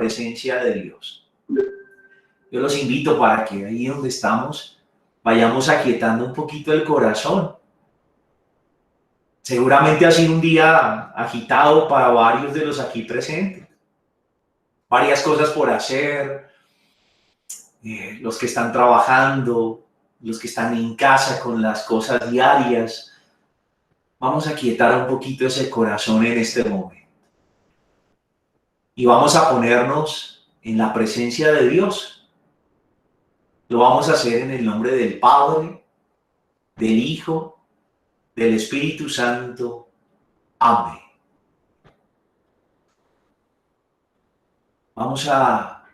presencia de Dios. Yo los invito para que ahí donde estamos vayamos aquietando un poquito el corazón. Seguramente ha sido un día agitado para varios de los aquí presentes. Varias cosas por hacer, los que están trabajando, los que están en casa con las cosas diarias. Vamos a aquietar un poquito ese corazón en este momento. Y vamos a ponernos en la presencia de Dios. Lo vamos a hacer en el nombre del Padre, del Hijo, del Espíritu Santo. Amén. Vamos a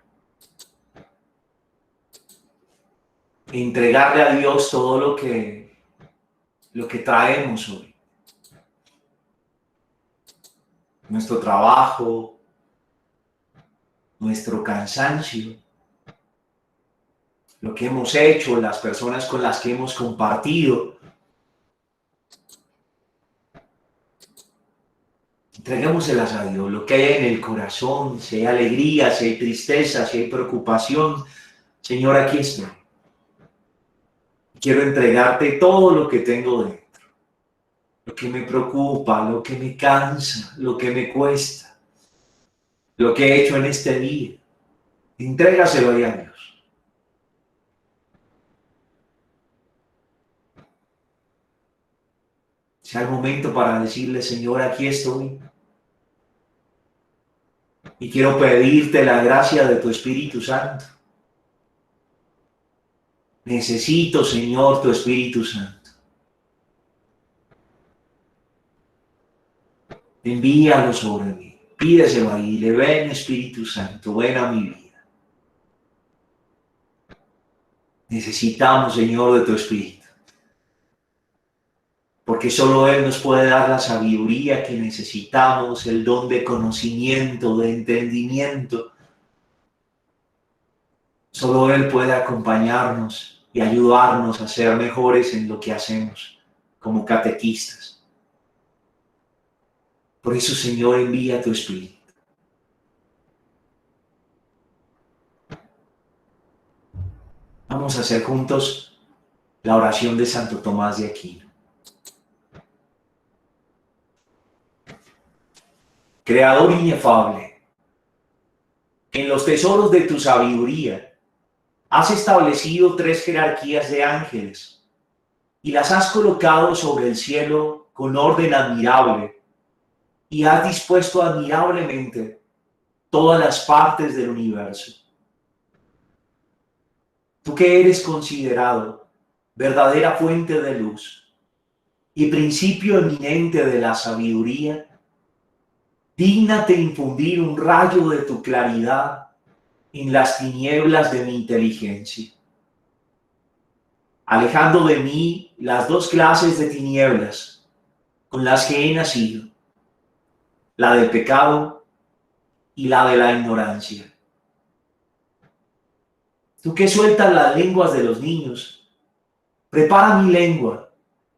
entregarle a Dios todo lo que traemos hoy. Nuestro trabajo, nuestro cansancio, lo que hemos hecho, las personas con las que hemos compartido. Entreguémoselas a Dios, lo que hay en el corazón, si hay alegría, si hay tristeza, si hay preocupación. Señor, aquí estoy. Quiero entregarte todo lo que tengo dentro, lo que me preocupa, lo que me cansa, lo que me cuesta, lo que he hecho en este día. Entrégaselo ahí a Dios. Sea el momento para decirle, Señor, aquí estoy. Y quiero pedirte la gracia de tu Espíritu Santo. Necesito, Señor, tu Espíritu Santo. Envíalo sobre mí. Pídeselo ahí. Le ven, Espíritu Santo, ven a mi vida. Necesitamos, Señor, de tu Espíritu. Porque solo Él nos puede dar la sabiduría que necesitamos, el don de conocimiento, de entendimiento. Solo Él puede acompañarnos y ayudarnos a ser mejores en lo que hacemos como catequistas. Por eso, Señor, envía tu Espíritu. Vamos a hacer juntos la oración de Santo Tomás de Aquino. Creador inefable, en los tesoros de tu sabiduría has establecido 3 jerarquías de ángeles y las has colocado sobre el cielo con orden admirable y has dispuesto admirablemente todas las partes del universo. Tú que eres considerado verdadera fuente de luz y principio eminente de la sabiduría, dígnate infundir un rayo de tu claridad en las tinieblas de mi inteligencia, alejando de mí las 2 clases de tinieblas con las que he nacido, la del pecado y la de la ignorancia. Tú que sueltas las lenguas de los niños, prepara mi lengua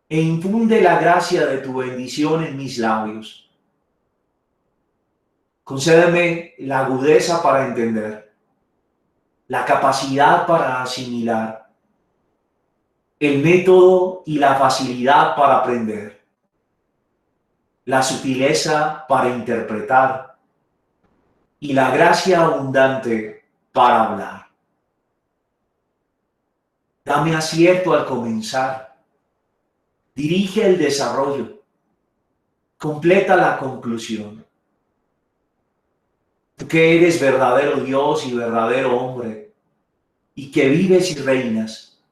e infunde la gracia de tu bendición en mis labios. Concédeme la agudeza para entender, la capacidad para asimilar, el método y la facilidad para aprender, la sutileza para interpretar y la gracia abundante para hablar. Dame acierto al comenzar, dirige el desarrollo, completa la conclusión. Tú que eres verdadero Dios y verdadero hombre, y que vives y reinas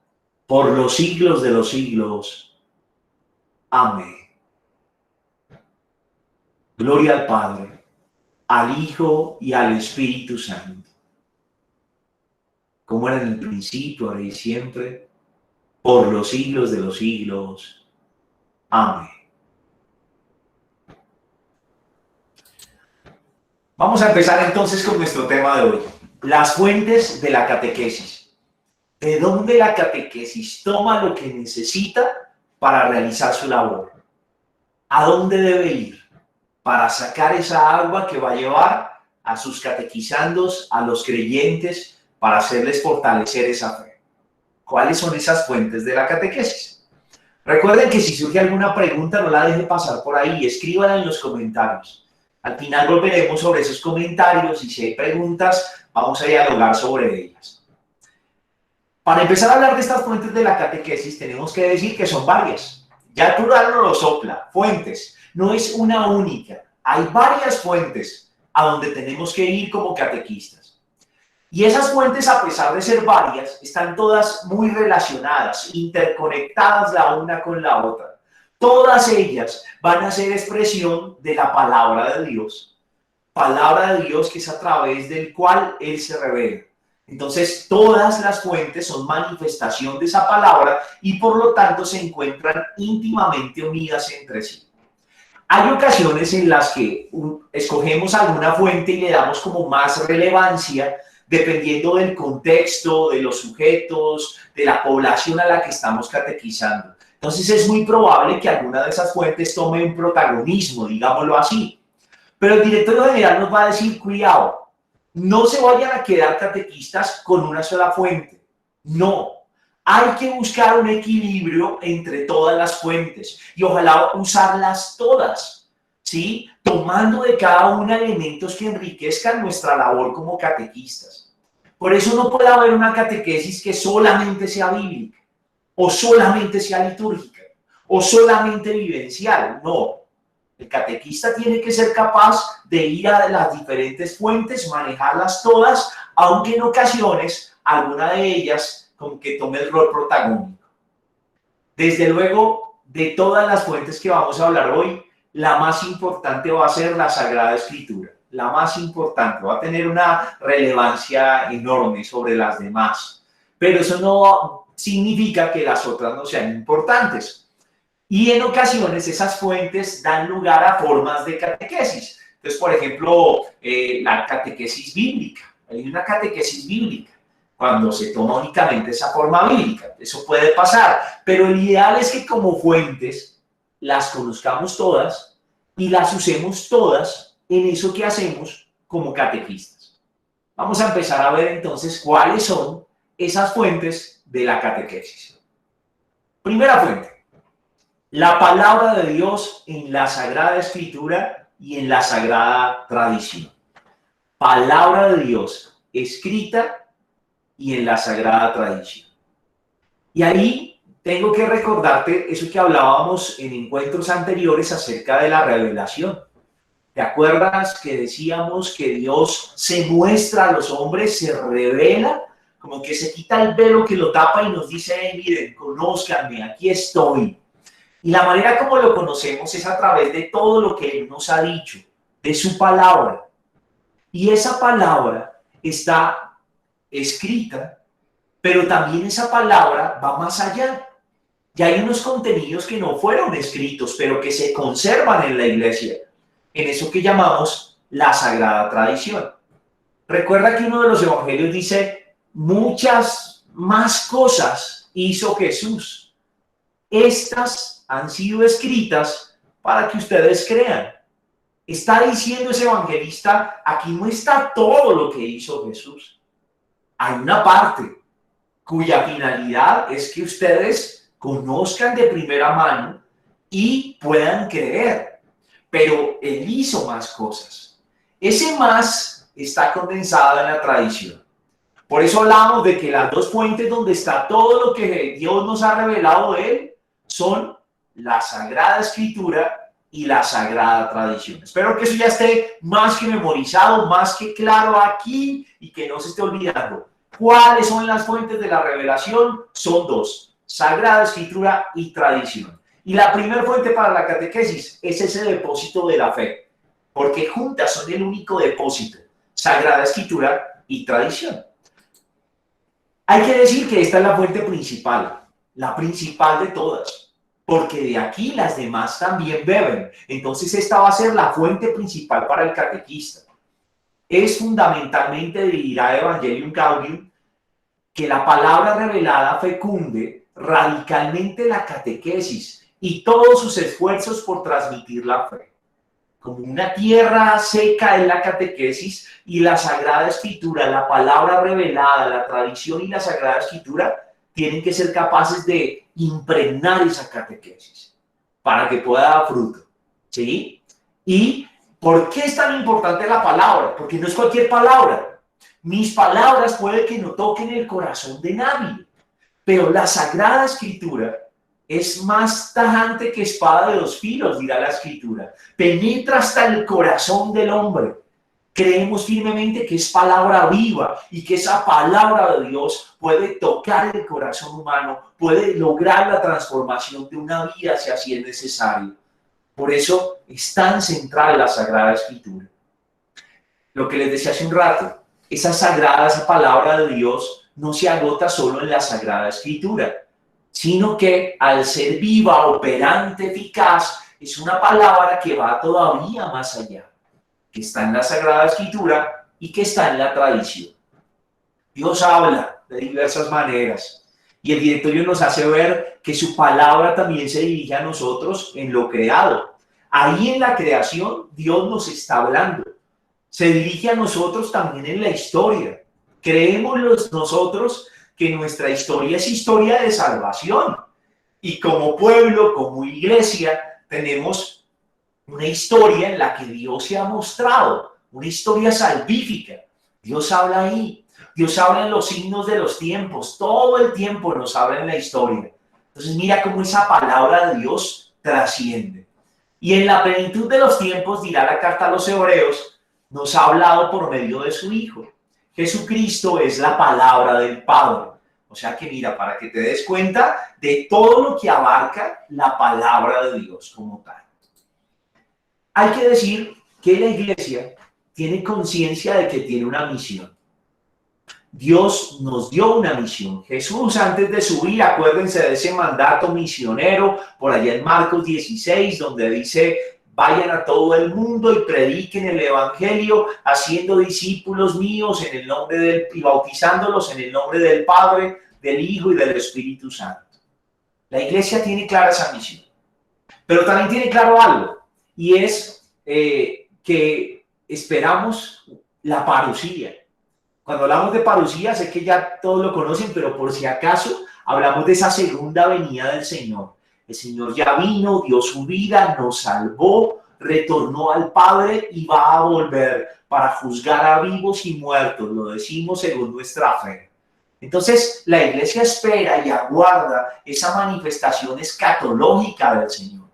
por los siglos de los siglos. Amén. Gloria al Padre, al Hijo y al Espíritu Santo, como era en el principio, ahora y siempre, por los siglos de los siglos. Amén. Vamos a empezar entonces con nuestro tema de hoy, las fuentes de la catequesis. ¿De dónde la catequesis toma lo que necesita para realizar su labor? ¿A dónde debe ir para sacar esa agua que va a llevar a sus catequizandos, a los creyentes, para hacerles fortalecer esa fe. ¿Cuáles son esas fuentes de la catequesis? Recuerden que si surge alguna pregunta, no la deje pasar por ahí, escríbanla en los comentarios. Al final volveremos sobre esos comentarios y si hay preguntas, vamos a dialogar sobre ellas. Para empezar a hablar de estas fuentes de la catequesis, tenemos que decir que son varias. Ya el plural no lo sopla, fuentes. No es una única. Hay varias fuentes a donde tenemos que ir como catequistas. Y esas fuentes, a pesar de ser varias, están todas muy relacionadas, interconectadas la una con la otra. Todas ellas van a ser expresión de la palabra de Dios. Palabra de Dios que es a través del cual Él se revela. Entonces, todas las fuentes son manifestación de esa palabra y por lo tanto se encuentran íntimamente unidas entre sí. Hay ocasiones en las que escogemos alguna fuente y le damos como más relevancia dependiendo del contexto, de los sujetos, de la población a la que estamos catequizando. Entonces, es muy probable que alguna de esas fuentes tome un protagonismo, digámoslo así. Pero el director general nos va a decir, cuidado, no se vayan a quedar catequistas con una sola fuente. No, hay que buscar un equilibrio entre todas las fuentes y ojalá usarlas todas, ¿sí? Tomando de cada una elementos que enriquezcan nuestra labor como catequistas. Por eso no puede haber una catequesis que solamente sea bíblica, o solamente sea litúrgica, o solamente vivencial. No. El catequista tiene que ser capaz de ir a las diferentes fuentes, manejarlas todas, aunque en ocasiones alguna de ellas como que tome el rol protagónico. Desde luego, de todas las fuentes que vamos a hablar hoy, la más importante va a ser la Sagrada Escritura. La más importante, va a tener una relevancia enorme sobre las demás. Pero eso no significa que las otras no sean importantes. Y en ocasiones esas fuentes dan lugar a formas de catequesis. Entonces, por ejemplo, la catequesis bíblica. Hay una catequesis bíblica cuando se toma únicamente esa forma bíblica. Eso puede pasar, pero el ideal es que como fuentes las conozcamos todas y las usemos todas en eso que hacemos como catequistas. Vamos a empezar a ver entonces cuáles son esas fuentes de la catequesis. Primera fuente. La palabra de Dios en la Sagrada Escritura y en la Sagrada Tradición. Palabra de Dios escrita y en la Sagrada Tradición. Y ahí tengo que recordarte eso que hablábamos en encuentros anteriores acerca de la revelación. ¿Te acuerdas que decíamos que Dios se muestra a los hombres, se revela, como que se quita el velo que lo tapa y nos dice, hey, miren, conózcanme, aquí estoy? Y la manera como lo conocemos es a través de todo lo que Él nos ha dicho, de su palabra. Y esa palabra está escrita, pero también esa palabra va más allá. Y hay unos contenidos que no fueron escritos, pero que se conservan en la iglesia, en eso que llamamos la Sagrada Tradición. Recuerda que uno de los evangelios dice, muchas más cosas hizo Jesús. Estas han sido escritas para que ustedes crean. Está diciendo ese evangelista, aquí no está todo lo que hizo Jesús. Hay una parte cuya finalidad es que ustedes conozcan de primera mano y puedan creer. Pero Él hizo más cosas. Ese más está condensado en la tradición. Por eso hablamos de que las dos fuentes donde está todo lo que Dios nos ha revelado de Él son la Sagrada Escritura y la Sagrada Tradición. Espero que eso ya esté más que memorizado, más que claro aquí y que no se esté olvidando. ¿Cuáles son las fuentes de la revelación? Son dos, Sagrada Escritura y Tradición. Y la primera fuente para la catequesis es ese depósito de la fe, porque juntas son el único depósito, Sagrada Escritura y Tradición. Hay que decir que esta es la fuente principal, la principal de todas, porque de aquí las demás también beben. Entonces esta va a ser la fuente principal para el catequista. Es fundamentalmente de Irae Evangelium Gaudium que la palabra revelada fecunde radicalmente la catequesis y todos sus esfuerzos por transmitir la fe. como una tierra seca en la catequesis, y la Sagrada Escritura, la palabra revelada, la tradición y la Sagrada Escritura tienen que ser capaces de impregnar esa catequesis para que pueda dar fruto, ¿sí? ¿Y por qué es tan importante la palabra? Porque no es cualquier palabra. Mis palabras puede que no toquen el corazón de nadie, pero la Sagrada Escritura es más tajante que espada de dos filos, dirá la Escritura. Penetra hasta el corazón del hombre. Creemos firmemente que es palabra viva y que esa palabra de Dios puede tocar el corazón humano, puede lograr la transformación de una vida si así es necesario. Por eso es tan central la Sagrada Escritura. Lo que les decía hace un rato, esa sagrada, esa palabra de Dios no se agota solo en la Sagrada Escritura, sino que al ser viva, operante, eficaz, es una palabra que va todavía más allá, que está en la Sagrada Escritura y que está en la tradición. Dios habla de diversas maneras y el directorio nos hace ver que su palabra también se dirige a nosotros en lo creado. Ahí en la creación Dios nos está hablando. Se dirige a nosotros también en la historia. Creemos nosotros que nuestra historia es historia de salvación. Y como pueblo, como iglesia, tenemos una historia en la que Dios se ha mostrado, una historia salvífica. Dios habla ahí. Dios habla en los signos de los tiempos. Todo el tiempo nos habla en la historia. Entonces mira cómo esa palabra de Dios trasciende. Y en la plenitud de los tiempos, dirá la carta a los Hebreos, nos ha hablado por medio de su Hijo. Jesucristo es la palabra del Padre. O sea que mira, para que te des cuenta de todo lo que abarca la palabra de Dios como tal. Hay que decir que la iglesia tiene conciencia de que tiene una misión. Dios nos dio una misión. Jesús, antes de subir, acuérdense de ese mandato misionero por allá en Marcos 16, donde dice: vayan a todo el mundo y prediquen el evangelio, haciendo discípulos míos en el nombre y bautizándolos en el nombre del Padre, del Hijo y del Espíritu Santo. La iglesia tiene clara esa misión, pero también tiene claro algo, y es que esperamos la parusía. Cuando hablamos de parusía, sé que ya todos lo conocen, pero por si acaso hablamos de esa segunda venida del Señor. El Señor ya vino, dio su vida, nos salvó, retornó al Padre y va a volver para juzgar a vivos y muertos. Lo decimos según nuestra fe. Entonces, la iglesia espera y aguarda esa manifestación escatológica del Señor.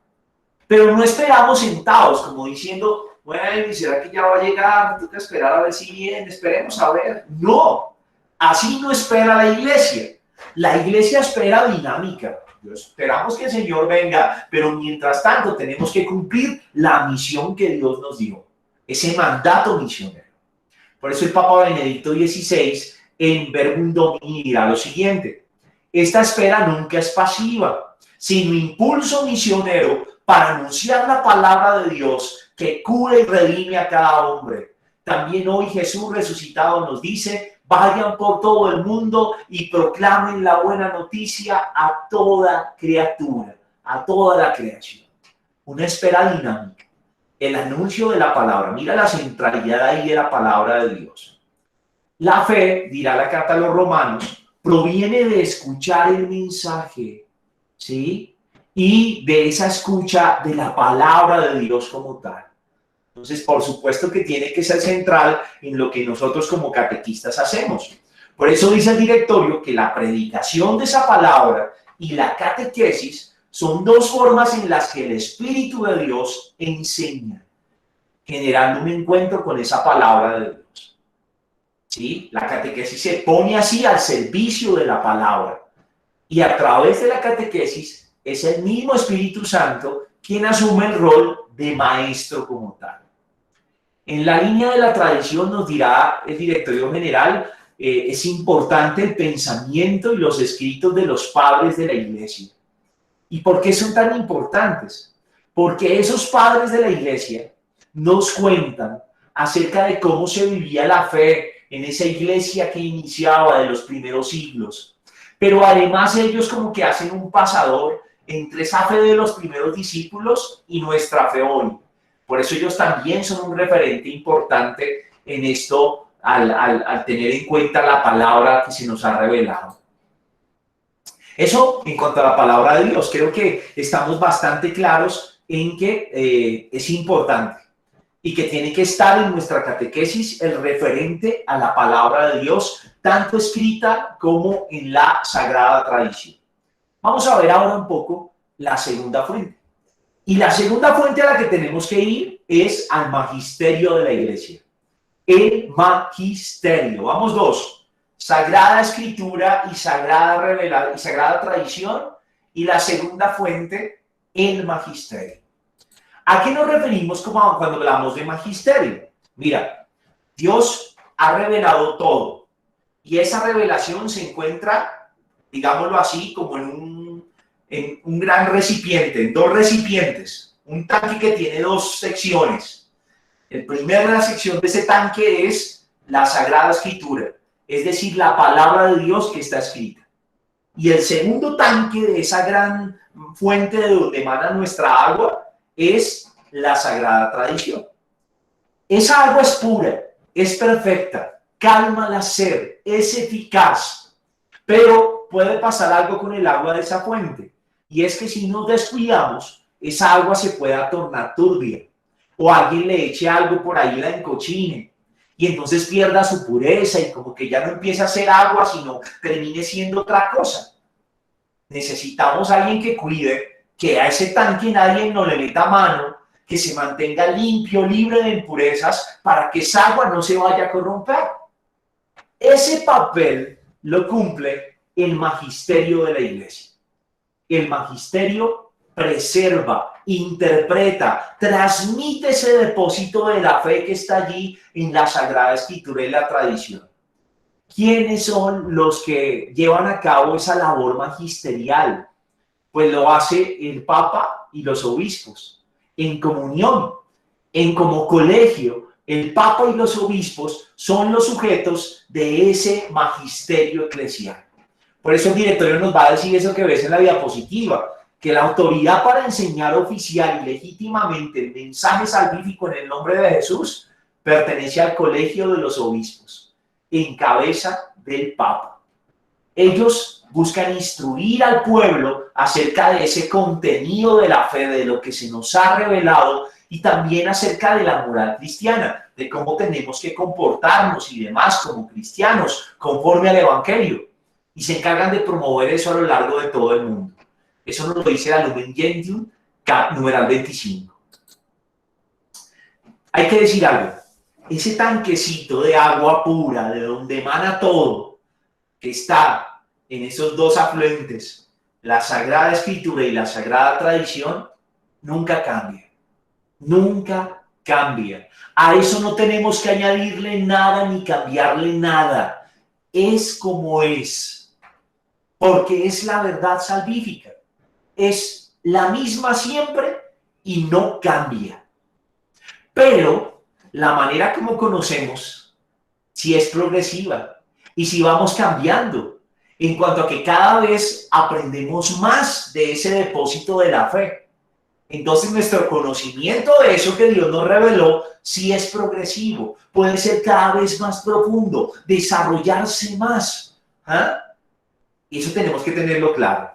Pero no esperamos sentados, como diciendo: bueno, ¿será que ya va a llegar? Tengo que esperar a ver si viene, esperemos a ver. No, así no espera la iglesia. La iglesia espera dinámica. Esperamos que el Señor venga, pero mientras tanto tenemos que cumplir la misión que Dios nos dio, ese mandato misionero. Por eso el Papa Benedicto XVI en Verbum Domini dirá lo siguiente: esta espera nunca es pasiva, sino impulso misionero para anunciar la palabra de Dios que cura y redime a cada hombre. También hoy Jesús resucitado nos dice: vayan por todo el mundo y proclamen la buena noticia a toda criatura, a toda la creación. Una espera dinámica. El anuncio de la palabra. Mira la centralidad ahí de la palabra de Dios. La fe, dirá la carta a los Romanos, proviene de escuchar el mensaje, ¿sí? Y de esa escucha de la palabra de Dios como tal. Entonces, por supuesto que tiene que ser central en lo que nosotros como catequistas hacemos. Por eso dice el directorio que la predicación de esa palabra y la catequesis son dos formas en las que el Espíritu de Dios enseña, generando un encuentro con esa palabra de Dios. ¿Sí? La catequesis se pone así al servicio de la palabra. Y a través de la catequesis es el mismo Espíritu Santo quien asume el rol de maestro como tal. En la línea de la tradición nos dirá el directorio general, es importante el pensamiento y los escritos de los padres de la iglesia. ¿Y por qué son tan importantes? Porque esos padres de la iglesia nos cuentan acerca de cómo se vivía la fe en esa iglesia que iniciaba de los primeros siglos. Pero además ellos como que hacen un pasador entre esa fe de los primeros discípulos y nuestra fe hoy. Por eso ellos también son un referente importante en esto al tener en cuenta la palabra que se nos ha revelado. Eso en cuanto a la palabra de Dios, creo que estamos bastante claros en que es importante y que tiene que estar en nuestra catequesis el referente a la palabra de Dios, tanto escrita como en la sagrada tradición. Vamos a ver ahora un poco la segunda fuente. Y la segunda fuente a la que tenemos que ir es al magisterio de la Iglesia. El magisterio. Vamos dos. Sagrada Escritura y sagrada revelación y sagrada tradición. Y la segunda fuente, el magisterio. ¿A qué nos referimos cuando hablamos de magisterio? Mira, Dios ha revelado todo. Y esa revelación se encuentra, digámoslo así, como en un gran recipiente, en dos recipientes. Un tanque que tiene dos secciones. La primera sección de ese tanque es la Sagrada Escritura, es decir, la palabra de Dios que está escrita. Y el segundo tanque de esa gran fuente de donde emana nuestra agua es la Sagrada Tradición. Esa agua es pura, es perfecta, calma la sed, es eficaz, pero puede pasar algo con el agua de esa fuente, y es que si nos descuidamos, esa agua se puede tornar turbia, o alguien le eche algo por ahí, la encochine, y entonces pierda su pureza y como que ya no empiece a ser agua, sino termine siendo otra cosa. Necesitamos a alguien que cuide, que a ese tanque nadie no le meta mano, que se mantenga limpio, libre de impurezas, para que esa agua no se vaya a corromper. Ese papel lo cumple el magisterio de la Iglesia. El magisterio preserva, interpreta, transmite ese depósito de la fe que está allí en la Sagrada Escritura y la tradición. ¿Quiénes son los que llevan a cabo esa labor magisterial? Pues lo hace el Papa y los obispos, en comunión, como colegio. El Papa y los obispos son los sujetos de ese magisterio eclesial. Por eso el directorio nos va a decir eso que ves en la diapositiva, que la autoridad para enseñar oficial y legítimamente el mensaje salvífico en el nombre de Jesús pertenece al colegio de los obispos, en cabeza del Papa. Ellos buscan instruir al pueblo acerca de ese contenido de la fe, de lo que se nos ha revelado, y también acerca de la moral cristiana, de cómo tenemos que comportarnos y demás como cristianos, conforme al Evangelio. Y se encargan de promover eso a lo largo de todo el mundo. Eso nos lo dice la Lumen Gentium, numeral 25. Hay que decir algo. Ese tanquecito de agua pura, de donde emana todo, que está en esos dos afluentes, la Sagrada Escritura y la Sagrada Tradición, nunca cambia. Nunca cambia. A eso no tenemos que añadirle nada ni cambiarle nada. Es como es. Porque es la verdad salvífica. Es la misma siempre y no cambia. Pero la manera como conocemos sí es progresiva y sí vamos cambiando en cuanto a que cada vez aprendemos más de ese depósito de la fe. Entonces nuestro conocimiento de eso que Dios nos reveló sí es progresivo, puede ser cada vez más profundo, desarrollarse más. Y eso tenemos que tenerlo claro.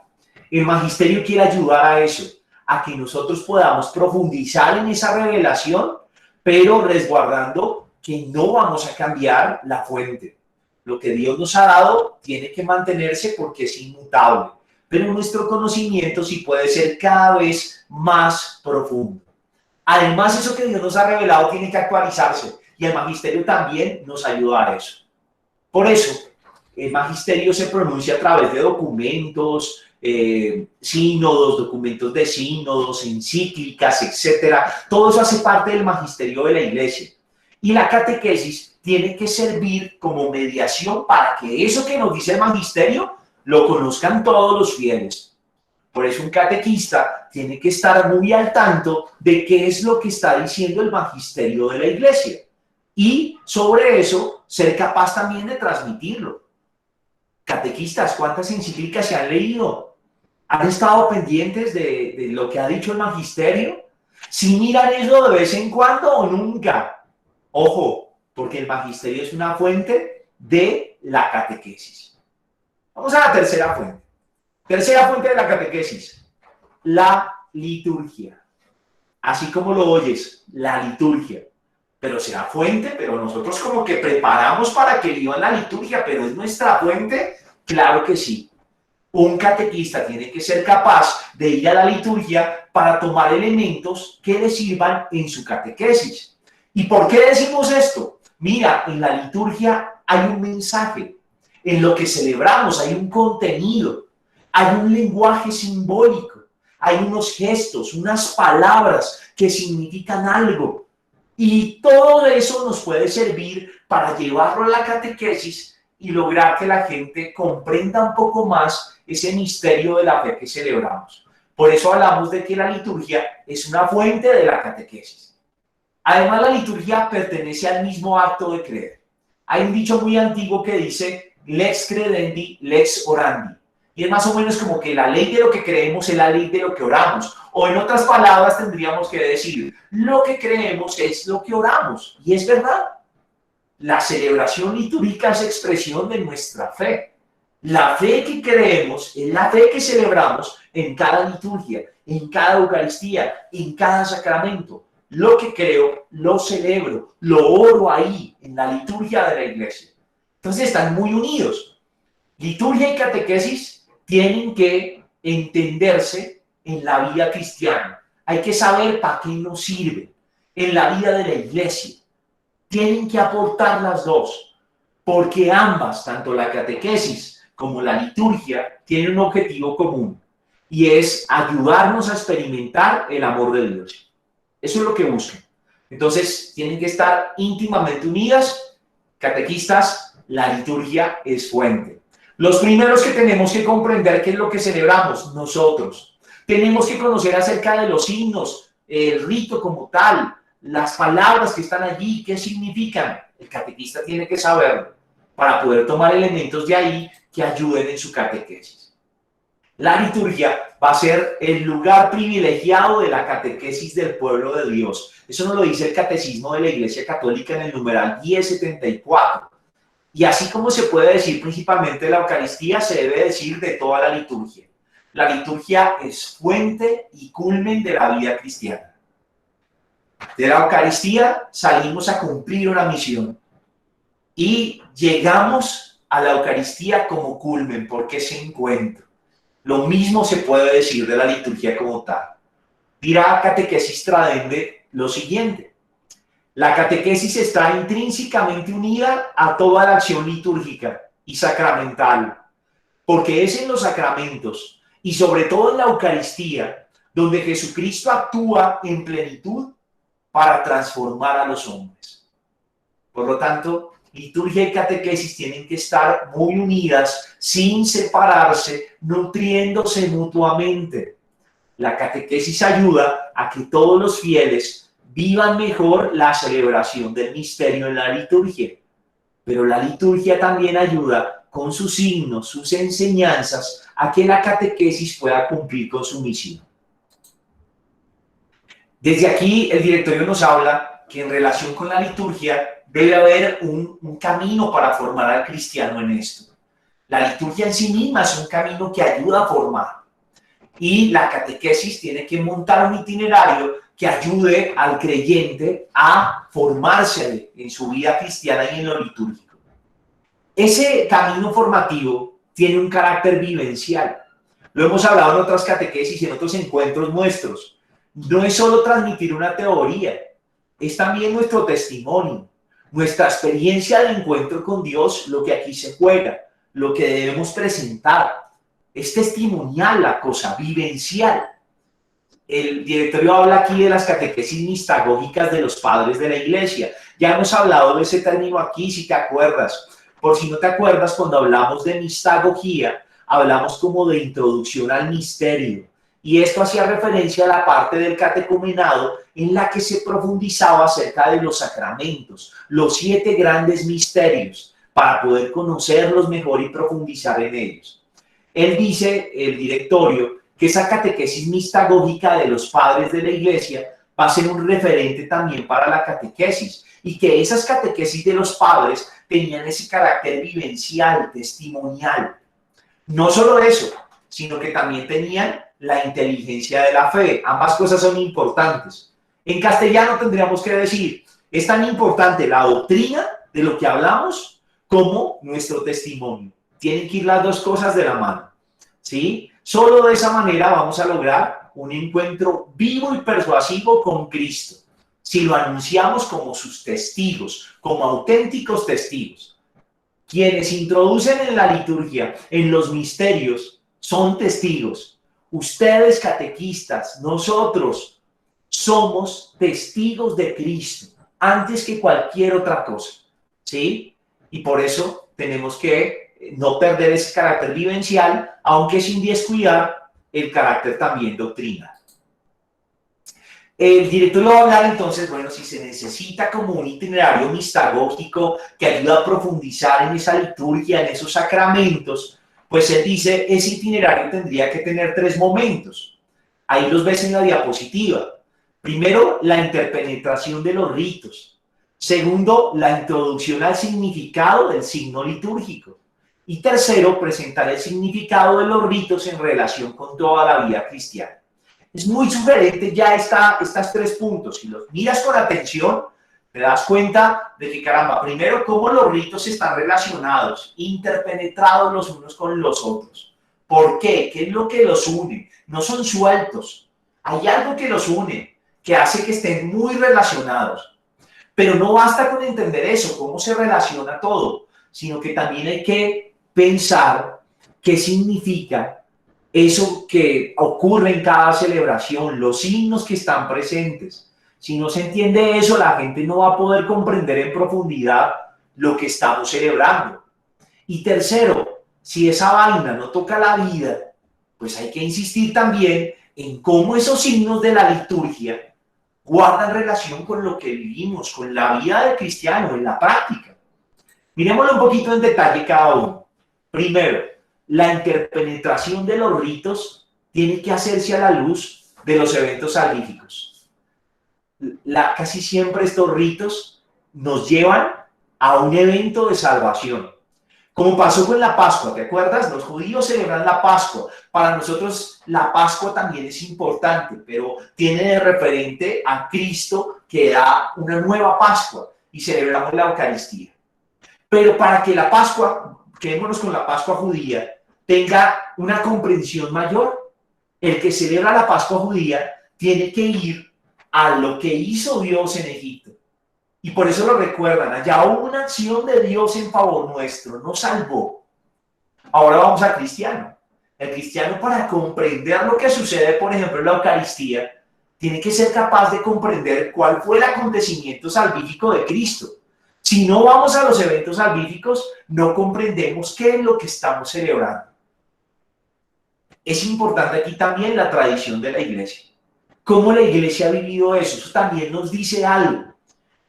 El magisterio quiere ayudar a eso, a que nosotros podamos profundizar en esa revelación, pero resguardando que no vamos a cambiar la fuente. Lo que Dios nos ha dado tiene que mantenerse porque es inmutable, pero nuestro conocimiento sí puede ser cada vez más profundo. Además, eso que Dios nos ha revelado tiene que actualizarse y el magisterio también nos ayuda a eso. Por eso, el magisterio se pronuncia a través de documentos, sínodos, documentos de sínodos, encíclicas, etcétera. Todo eso hace parte del magisterio de la Iglesia. Y la catequesis tiene que servir como mediación para que eso que nos dice el magisterio lo conozcan todos los fieles. Por eso un catequista tiene que estar muy al tanto de qué es lo que está diciendo el magisterio de la Iglesia. Y sobre eso ser capaz también de transmitirlo. Catequistas, ¿cuántas encíclicas se han leído? ¿Han estado pendientes de lo que ha dicho el magisterio? Si miran eso de vez en cuando o nunca, ojo, porque el magisterio es una fuente de la catequesis. Vamos a la tercera fuente. Tercera fuente de la catequesis, la liturgia. Así como lo oyes, la liturgia. Pero será fuente, pero nosotros como que preparamos para que vivan la liturgia, pero es nuestra fuente, claro que sí. Un catequista tiene que ser capaz de ir a la liturgia para tomar elementos que le sirvan en su catequesis. ¿Y por qué decimos esto? Mira, en la liturgia hay un mensaje, en lo que celebramos hay un contenido, hay un lenguaje simbólico, hay unos gestos, unas palabras que significan algo. Y todo eso nos puede servir para llevarlo a la catequesis y lograr que la gente comprenda un poco más ese misterio de la fe que celebramos. Por eso hablamos de que la liturgia es una fuente de la catequesis. Además, la liturgia pertenece al mismo acto de creer. Hay un dicho muy antiguo que dice lex credendi, lex orandi. Y es más o menos como que la ley de lo que creemos es la ley de lo que oramos. O en otras palabras tendríamos que decir, lo que creemos es lo que oramos. Y es verdad. La celebración litúrgica es expresión de nuestra fe. La fe que creemos es la fe que celebramos en cada liturgia, en cada Eucaristía, en cada sacramento. Lo que creo, lo celebro, lo oro ahí, en la liturgia de la iglesia. Entonces están muy unidos. Liturgia y catequesis tienen que entenderse en la vida cristiana. Hay que saber para qué nos sirve en la vida de la iglesia. Tienen que aportar las dos, porque ambas, tanto la catequesis como la liturgia, tienen un objetivo común, y es ayudarnos a experimentar el amor de Dios. Eso es lo que buscan. Entonces, tienen que estar íntimamente unidas. Catequistas, la liturgia es fuente. Los primeros que tenemos que comprender qué es lo que celebramos, nosotros. Tenemos que conocer acerca de los himnos, el rito como tal, las palabras que están allí, qué significan. El catequista tiene que saberlo para poder tomar elementos de ahí que ayuden en su catequesis. La liturgia va a ser el lugar privilegiado de la catequesis del pueblo de Dios. Eso nos lo dice el Catecismo de la Iglesia Católica en el numeral 1074. Y así como se puede decir principalmente de la Eucaristía, se debe decir de toda la liturgia. La liturgia es fuente y culmen de la vida cristiana. De la Eucaristía salimos a cumplir una misión y llegamos a la Eucaristía como culmen, porque es encuentro. Lo mismo se puede decir de la liturgia como tal. Dirá Catequesis Tradense lo siguiente: la catequesis está intrínsecamente unida a toda la acción litúrgica y sacramental, porque es en los sacramentos y sobre todo en la Eucaristía donde Jesucristo actúa en plenitud para transformar a los hombres. Por lo tanto, liturgia y catequesis tienen que estar muy unidas, sin separarse, nutriéndose mutuamente. La catequesis ayuda a que todos los fieles vivan mejor la celebración del misterio en la liturgia, pero la liturgia también ayuda con sus signos, sus enseñanzas, a que la catequesis pueda cumplir con su misión. Desde aquí el directorio nos habla que en relación con la liturgia debe haber un camino para formar al cristiano en esto. La liturgia en sí misma es un camino que ayuda a formar, y la catequesis tiene que montar un itinerario que ayude al creyente a formarse en su vida cristiana y en lo litúrgico. Ese camino formativo tiene un carácter vivencial. Lo hemos hablado en otras catequesis y en otros encuentros nuestros. No es solo transmitir una teoría, es también nuestro testimonio, nuestra experiencia de encuentro con Dios, lo que aquí se juega, lo que debemos presentar. Es testimonial la cosa, vivencial. El directorio habla aquí de las catequesis mistagógicas de los padres de la iglesia. Ya hemos hablado de ese término aquí, si te acuerdas. Por si no te acuerdas, cuando hablamos de mistagogía, hablamos como de introducción al misterio. Y esto hacía referencia a la parte del catecumenado en la que se profundizaba acerca de los sacramentos, los 7 grandes misterios, para poder conocerlos mejor y profundizar en ellos. Él dice, el directorio, que esa catequesis mistagógica de los padres de la iglesia va a ser un referente también para la catequesis, y que esas catequesis de los padres tenían ese carácter vivencial, testimonial. No solo eso, sino que también tenían la inteligencia de la fe. Ambas cosas son importantes. En castellano tendríamos que decir, es tan importante la doctrina de lo que hablamos como nuestro testimonio. Tienen que ir las dos cosas de la mano, ¿sí? Solo de esa manera vamos a lograr un encuentro vivo y persuasivo con Cristo, si lo anunciamos como sus testigos, como auténticos testigos. Quienes introducen en la liturgia, en los misterios, son testigos. Ustedes, catequistas, nosotros, somos testigos de Cristo antes que cualquier otra cosa, ¿sí? Y por eso tenemos que no perder ese carácter vivencial, aunque sin descuidar el carácter también doctrinal. El directorio va a hablar entonces, bueno, si se necesita como un itinerario mistagógico que ayuda a profundizar en esa liturgia, en esos sacramentos, pues él dice, ese itinerario tendría que tener 3 momentos. Ahí los ves en la diapositiva. Primero, la interpenetración de los ritos. Segundo, la introducción al significado del signo litúrgico. Y tercero, presentar el significado de los ritos en relación con toda la vida cristiana. Es muy sugerente ya estas 3 puntos. Si los miras con atención, te das cuenta de que, caramba, primero, cómo los ritos están relacionados, interpenetrados los unos con los otros. ¿Por qué? ¿Qué es lo que los une? No son sueltos. Hay algo que los une, que hace que estén muy relacionados. Pero no basta con entender eso, cómo se relaciona todo, sino que también hay que pensar qué significa eso que ocurre en cada celebración, los signos que están presentes. Si no se entiende eso, la gente no va a poder comprender en profundidad lo que estamos celebrando. Y tercero, si esa vaina no toca la vida, pues hay que insistir también en cómo esos signos de la liturgia guardan relación con lo que vivimos, con la vida del cristiano, en la práctica. Miremoslo un poquito en detalle cada uno. Primero, la interpenetración de los ritos tiene que hacerse a la luz de los eventos salvíficos. Casi siempre estos ritos nos llevan a un evento de salvación. Como pasó con la Pascua, ¿te acuerdas? Los judíos celebran la Pascua. Para nosotros la Pascua también es importante, pero tiene de referente a Cristo que da una nueva Pascua y celebramos la Eucaristía. Pero para que la Pascua, quedémonos con la Pascua judía, tenga una comprensión mayor, el que celebra la Pascua judía tiene que ir a lo que hizo Dios en Egipto. Y por eso lo recuerdan, allá hubo una acción de Dios en favor nuestro, nos salvó. Ahora vamos al cristiano. El cristiano, para comprender lo que sucede, por ejemplo, en la Eucaristía, tiene que ser capaz de comprender cuál fue el acontecimiento salvífico de Cristo. Si no vamos a los eventos salvíficos, no comprendemos qué es lo que estamos celebrando. Es importante aquí también la tradición de la iglesia. ¿Cómo la iglesia ha vivido eso? Eso también nos dice algo.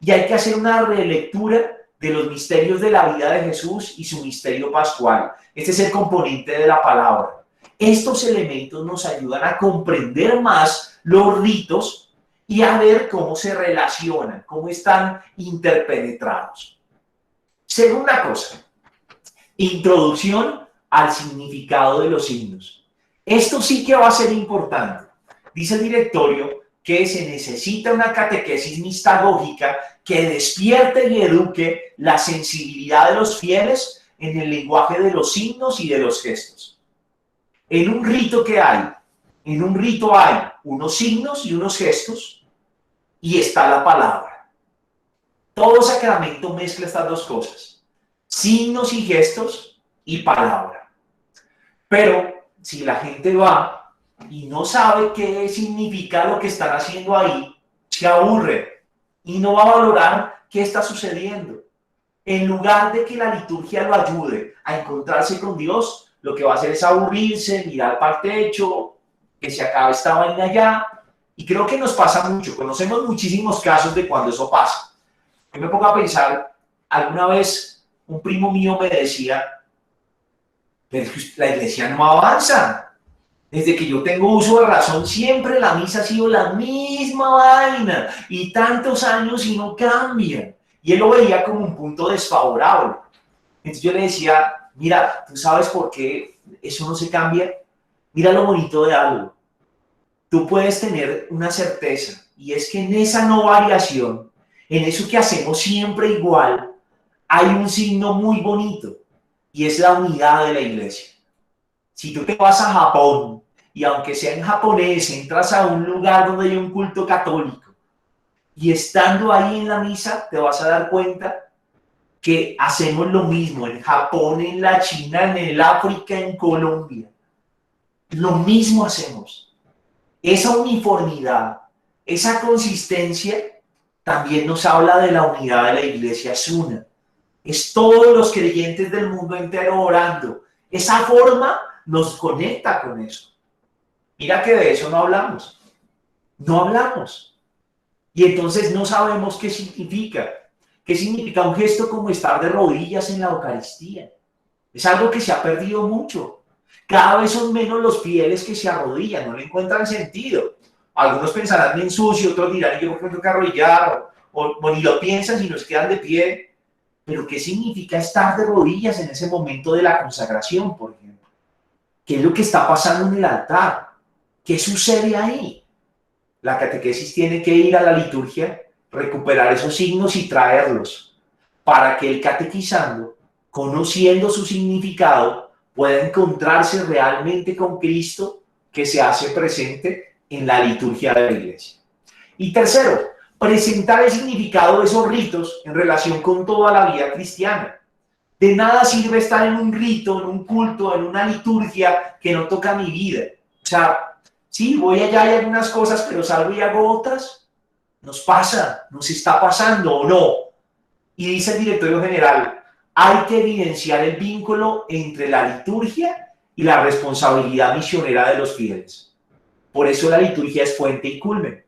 Y hay que hacer una relectura de los misterios de la vida de Jesús y su misterio pascual. Este es el componente de la palabra. Estos elementos nos ayudan a comprender más los ritos y a ver cómo se relacionan, cómo están interpenetrados. Segunda cosa, introducción al significado de los signos. Esto sí que va a ser importante. Dice el directorio que se necesita una catequesis mistagógica que despierte y eduque la sensibilidad de los fieles en el lenguaje de los signos y de los gestos. En un rito que hay, en un rito hay unos signos y unos gestos y está la palabra. Todo sacramento mezcla estas dos cosas, signos y gestos y palabra. Pero si la gente va y no sabe qué significa lo que están haciendo ahí, se aburre y no va a valorar qué está sucediendo. En lugar de que la liturgia lo ayude a encontrarse con Dios, lo que va a hacer es aburrirse, mirar para el techo, que se acabe esta vaina ya. Y creo que nos pasa mucho, conocemos muchísimos casos de cuando eso pasa. Yo me pongo a pensar, alguna vez un primo mío me decía, pero la iglesia no avanza. Desde que yo tengo uso de razón, siempre la misa ha sido la misma vaina y tantos años y no cambia. Y él lo veía como un punto desfavorable. Entonces yo le decía, mira, ¿tú sabes por qué eso no se cambia? Mira lo bonito de algo. Tú puedes tener una certeza y es que en esa no variación, en eso que hacemos siempre igual, hay un signo muy bonito y es la unidad de la iglesia. Si tú te vas a Japón y aunque sea en japonés, entras a un lugar donde hay un culto católico y estando ahí en la misa, te vas a dar cuenta que hacemos lo mismo en Japón, en la China, en el África, en Colombia. Lo mismo hacemos. Esa uniformidad, esa consistencia también nos habla de la unidad de la iglesia, es una. Es todos los creyentes del mundo entero orando. Esa forma nos conecta con eso. Mira que de eso no hablamos. No hablamos. Y entonces no sabemos qué significa. ¿Qué significa un gesto como estar de rodillas en la Eucaristía? Es algo que se ha perdido mucho. Cada vez son menos los fieles que se arrodillan, no le encuentran sentido. Algunos pensarán en sucio, otros dirán, yo creo que arrodillar, o ni lo piensan si nos quedan de pie. Pero ¿qué significa estar de rodillas en ese momento de la consagración, por ejemplo? ¿Qué es lo que está pasando en el altar? ¿Qué sucede ahí? La catequesis tiene que ir a la liturgia, recuperar esos signos y traerlos para que el catequizando, conociendo su significado, pueda encontrarse realmente con Cristo que se hace presente en la liturgia de la iglesia. Y tercero, presentar el significado de esos ritos en relación con toda la vida cristiana. De nada sirve estar en un rito, en un culto, en una liturgia que no toca mi vida. O sea, sí, voy allá y algunas cosas, pero salgo y hago otras. Nos pasa, nos está pasando o no. Y dice el directorio general, hay que evidenciar el vínculo entre la liturgia y la responsabilidad misionera de los fieles. Por eso la liturgia es fuente y culmen.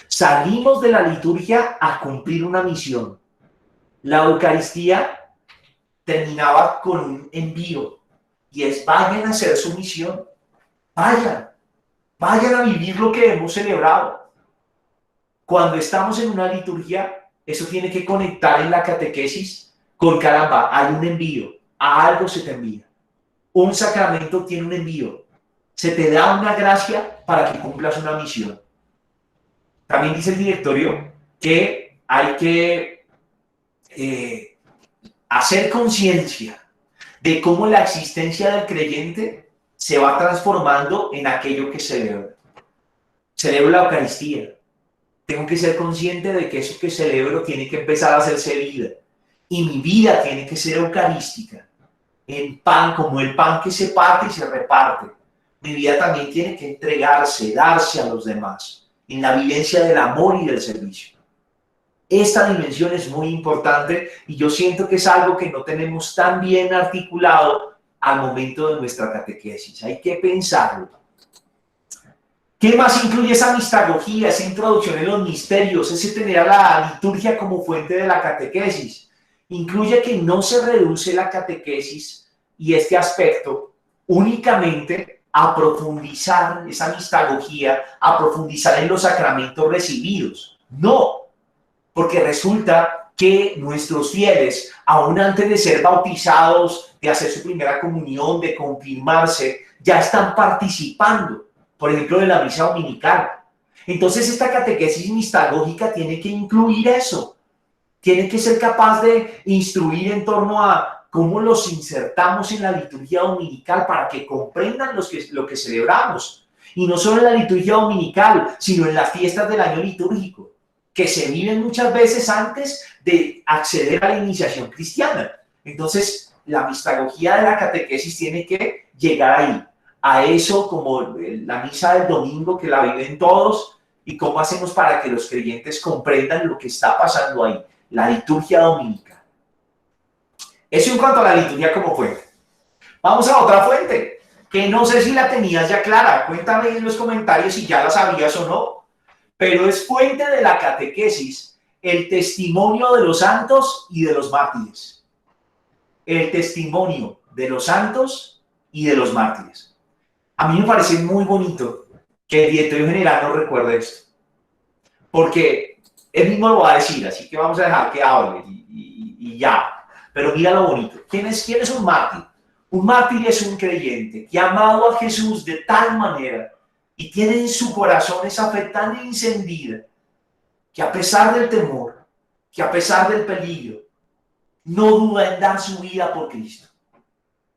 Salimos de la liturgia a cumplir una misión. La Eucaristía terminaba con un envío y es vayan a hacer su misión, vayan a vivir lo que hemos celebrado. Cuando estamos en una liturgia, eso tiene que conectar en la catequesis con caramba, hay un envío, a algo se te envía. Un sacramento tiene un envío, se te da una gracia para que cumplas una misión. También dice el directorio que hay que hacer conciencia de cómo la existencia del creyente se va transformando en aquello que celebra. Celebro la Eucaristía. Tengo que ser consciente de que eso que celebro tiene que empezar a hacerse vida. Y mi vida tiene que ser eucarística. En pan, como el pan que se parte y se reparte. Mi vida también tiene que entregarse, darse a los demás. En la vivencia del amor y del servicio. Esta dimensión es muy importante y yo siento que es algo que no tenemos tan bien articulado al momento de nuestra catequesis. Hay que pensarlo. ¿Qué más incluye esa mistagogía, esa introducción en los misterios, ese tener a la liturgia como fuente de la catequesis? Incluye que no se reduce la catequesis y este aspecto únicamente a profundizar esa mistagogía, a profundizar en los sacramentos recibidos. No, porque resulta que nuestros fieles, aún antes de ser bautizados, de hacer su primera comunión, de confirmarse, ya están participando, por ejemplo, de la misa dominical. Entonces, esta catequesis mistagógica tiene que incluir eso. Tiene que ser capaz de instruir en torno a cómo los insertamos en la liturgia dominical para que comprendan lo que celebramos. Y no solo en la liturgia dominical, sino en las fiestas del año litúrgico, que se viven muchas veces antes de acceder a la iniciación cristiana. Entonces, la mistagogía de la catequesis tiene que llegar ahí, a eso como la misa del domingo que la viven todos y cómo hacemos para que los creyentes comprendan lo que está pasando ahí, la liturgia dominical. Eso en cuanto a la liturgia como fuente. Vamos a otra fuente, que no sé si la tenías ya clara. Cuéntame en los comentarios si ya la sabías o no. Pero es fuente de la catequesis el testimonio de los santos y de los mártires. El testimonio de los santos y de los mártires. A mí me parece muy bonito que el directorio general nos recuerde esto, porque él mismo lo va a decir, así que vamos a dejar que hable y ya. Pero mira lo bonito. ¿Quién es un mártir? Un mártir es un creyente que ha amado a Jesús de tal manera y tiene en su corazón esa fe tan encendida que a pesar del temor, que a pesar del peligro, no duda en dar su vida por Cristo.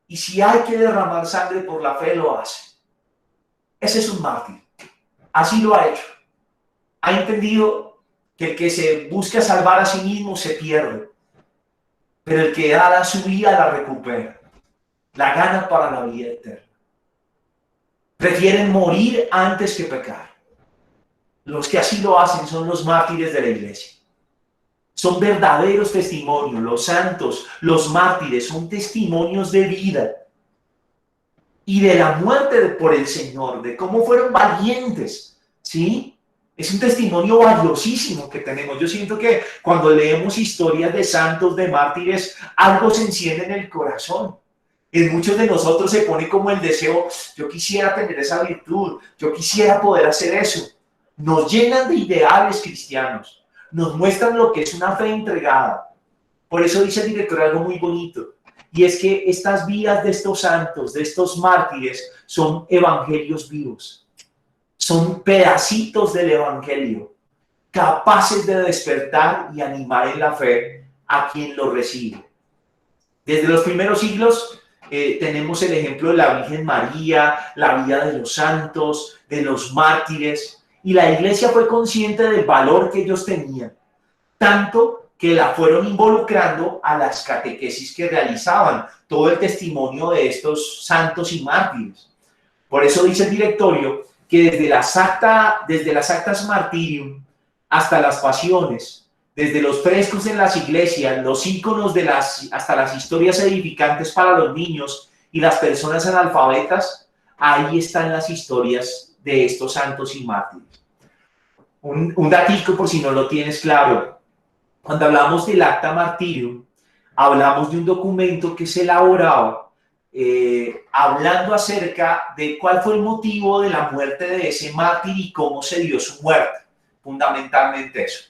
Y si hay que derramar sangre por la fe, lo hace. Ese es un mártir. Así lo ha hecho. Ha entendido que el que se busca salvar a sí mismo se pierde, pero el que da su vida la recupera, la gana para la vida eterna. Prefieren morir antes que pecar. Los que así lo hacen son los mártires de la iglesia. Son verdaderos testimonios. Los santos, los mártires, son testimonios de vida y de la muerte por el Señor, de cómo fueron valientes, ¿sí? Es un testimonio valiosísimo que tenemos. Yo siento que cuando leemos historias de santos, de mártires, algo se enciende en el corazón. En muchos de nosotros se pone como el deseo, yo quisiera tener esa virtud, yo quisiera poder hacer eso. Nos llenan de ideales cristianos, nos muestran lo que es una fe entregada. Por eso dice el director algo muy bonito, y es que estas vidas de estos santos, de estos mártires, son evangelios vivos. Son pedacitos del evangelio, capaces de despertar y animar en la fe a quien lo recibe. Desde los primeros siglos tenemos el ejemplo de la Virgen María, la vida de los santos, de los mártires, y la iglesia fue consciente del valor que ellos tenían, tanto que la fueron involucrando a las catequesis que realizaban, todo el testimonio de estos santos y mártires. Por eso dice el directorio que desde las actas martirium hasta las pasiones, desde los frescos en las iglesias, los íconos hasta las historias edificantes para los niños y las personas analfabetas, ahí están las historias de estos santos y mártires. Un datico por si no lo tienes claro. Cuando hablamos del acta martirium, hablamos de un documento que se elaboraba hablando acerca de cuál fue el motivo de la muerte de ese mártir y cómo se dio su muerte, fundamentalmente eso.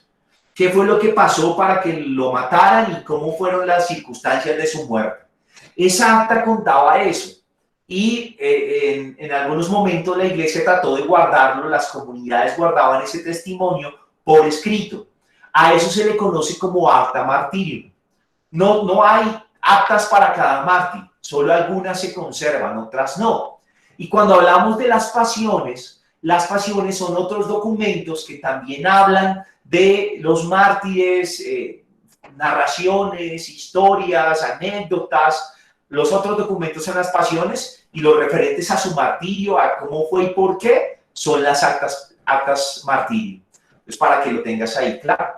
¿Qué fue lo que pasó para que lo mataran y cómo fueron las circunstancias de su muerte? Esa acta contaba eso y en algunos momentos la iglesia trató de guardarlo, las comunidades guardaban ese testimonio por escrito. A eso se le conoce como acta martirium. No hay actas para cada mártir, solo algunas se conservan, otras no. Y cuando hablamos de las pasiones son otros documentos que también hablan de los mártires, narraciones, historias, anécdotas. Los otros documentos son las pasiones y los referentes a su martirio, a cómo fue y por qué, son las actas martirio. Pues para que lo tengas ahí claro.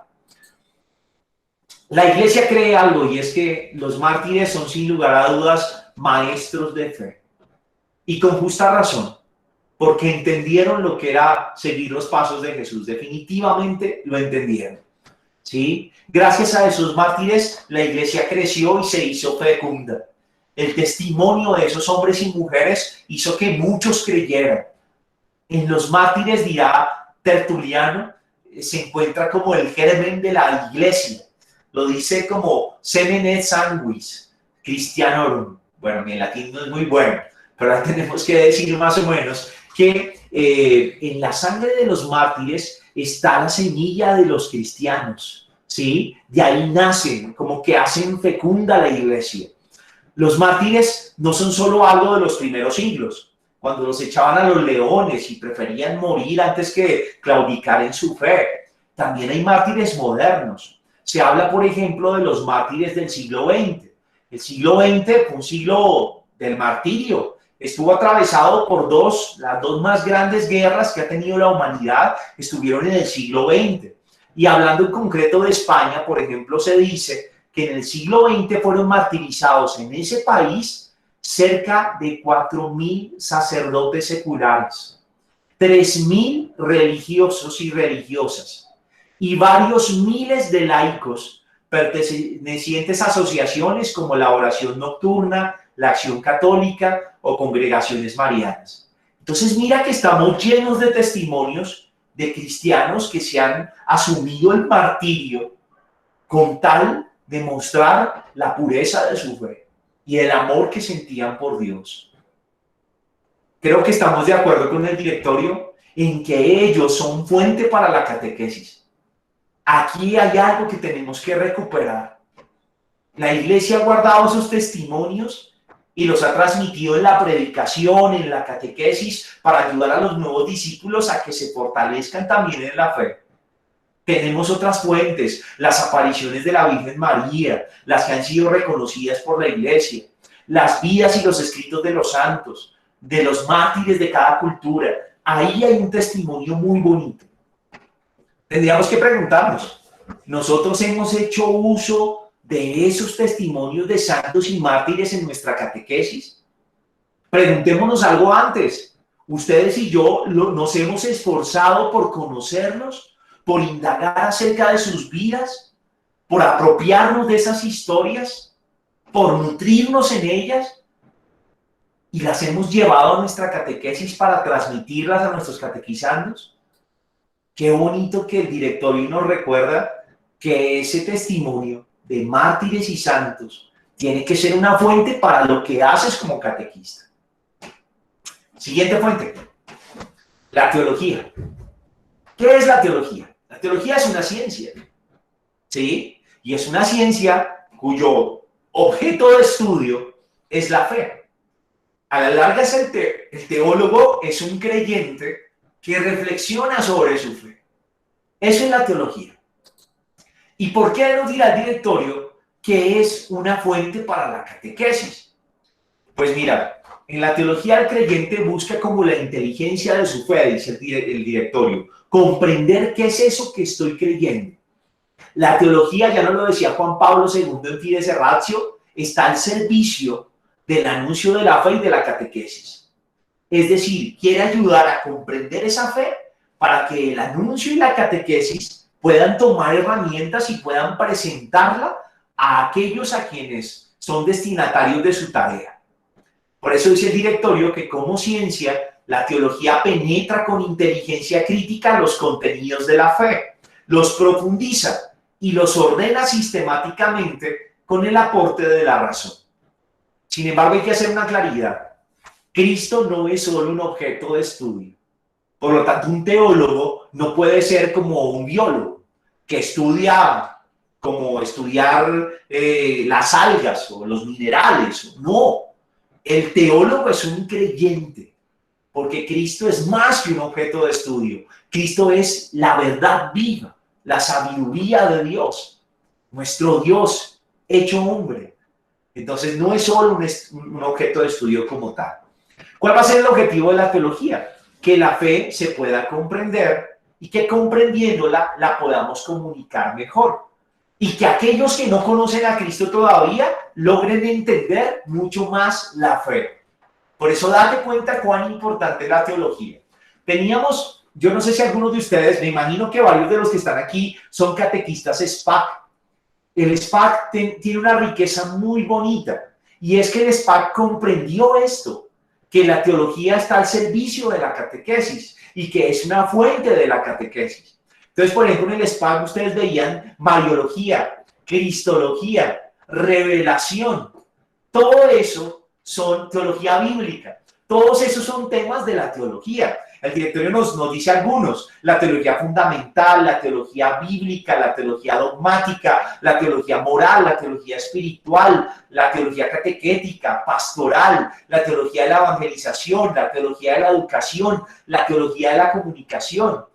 La iglesia cree algo y es que los mártires son sin lugar a dudas maestros de fe. Y con justa razón, porque entendieron lo que era seguir los pasos de Jesús. Definitivamente lo entendieron. ¿Sí? Gracias a esos mártires, la iglesia creció y se hizo fecunda. El testimonio de esos hombres y mujeres hizo que muchos creyeran. En los mártires, dirá Tertuliano, se encuentra como el germen de la iglesia. Lo dice como semen et sanguis Christianorum. Bueno, mi latín no es muy bueno, pero ahora tenemos que decir más o menos que en la sangre de los mártires está la semilla de los cristianos, ¿sí? De ahí nacen, como que hacen fecunda la iglesia. Los mártires no son solo algo de los primeros siglos, cuando los echaban a los leones y preferían morir antes que claudicar en su fe. También hay mártires modernos. Se habla, por ejemplo, de los mártires del siglo XX. El siglo XX fue un siglo del martirio. Estuvo atravesado por las dos más grandes guerras que ha tenido la humanidad, estuvieron en el siglo XX. Y hablando en concreto de España, por ejemplo, se dice que en el siglo XX fueron martirizados en ese país cerca de 4.000 sacerdotes seculares, 3.000 religiosos y religiosas, y varios miles de laicos pertenecientes a asociaciones como la oración nocturna, la acción católica o congregaciones marianas. Entonces mira que estamos llenos de testimonios de cristianos que se han asumido el martirio con tal de mostrar la pureza de su fe y el amor que sentían por Dios. Creo que estamos de acuerdo con el directorio en que ellos son fuente para la catequesis. Aquí hay algo que tenemos que recuperar. La iglesia ha guardado esos testimonios y los ha transmitido en la predicación, en la catequesis, para ayudar a los nuevos discípulos a que se fortalezcan también en la fe. Tenemos otras fuentes, las apariciones de la Virgen María, las que han sido reconocidas por la iglesia, las vidas y los escritos de los santos, de los mártires de cada cultura. Ahí hay un testimonio muy bonito. Tendríamos que preguntarnos, ¿nosotros hemos hecho uso de esos testimonios de santos y mártires en nuestra catequesis? Preguntémonos algo antes. ¿Ustedes y yo nos hemos esforzado por conocerlos, por indagar acerca de sus vidas, por apropiarnos de esas historias, por nutrirnos en ellas? ¿Y las hemos llevado a nuestra catequesis para transmitirlas a nuestros catequizandos? Qué bonito que el directorio nos recuerda que ese testimonio de mártires y santos tiene que ser una fuente para lo que haces como catequista. Siguiente fuente, la teología. ¿Qué es la teología? La teología es una ciencia, ¿sí? Y es una ciencia cuyo objeto de estudio es la fe. A la larga, el teólogo es un creyente que reflexiona sobre su fe. Eso es la teología. ¿Y por qué nos dirá el directorio que es una fuente para la catequesis? Pues mira, en la teología el creyente busca como la inteligencia de su fe, dice el directorio, comprender qué es eso que estoy creyendo. La teología, ya nos lo decía Juan Pablo II en Fides et Ratio, está al servicio del anuncio de la fe y de la catequesis. Es decir, quiere ayudar a comprender esa fe para que el anuncio y la catequesis puedan tomar herramientas y puedan presentarla a aquellos a quienes son destinatarios de su tarea. Por eso dice el directorio que como ciencia, la teología penetra con inteligencia crítica los contenidos de la fe, los profundiza y los ordena sistemáticamente con el aporte de la razón. Sin embargo, hay que hacer una claridad. Cristo no es solo un objeto de estudio. Por lo tanto, un teólogo no puede ser como un biólogo que estudia como estudiar las algas o los minerales. No, el teólogo es un creyente, porque Cristo es más que un objeto de estudio. Cristo es la verdad viva, la sabiduría de Dios, nuestro Dios hecho hombre. Entonces no es solo un objeto de estudio como tal. ¿Cuál va a ser el objetivo de la teología? Que la fe se pueda comprender y que comprendiéndola la podamos comunicar mejor. Y que aquellos que no conocen a Cristo todavía logren entender mucho más la fe. Por eso date cuenta cuán importante es la teología. Teníamos, yo no sé si algunos de ustedes, me imagino que varios de los que están aquí son catequistas SPAC. El SPAC tiene una riqueza muy bonita y es que el SPAC comprendió esto, que la teología está al servicio de la catequesis y que es una fuente de la catequesis. Entonces, por ejemplo, en el SPAC ustedes veían Mariología, Cristología, Revelación. Todo eso son teología bíblica. Todos esos son temas de la teología. El directorio nos dice algunos: la teología fundamental, la teología bíblica, la teología dogmática, la teología moral, la teología espiritual, la teología catequética, pastoral, la teología de la evangelización, la teología de la educación, la teología de la comunicación.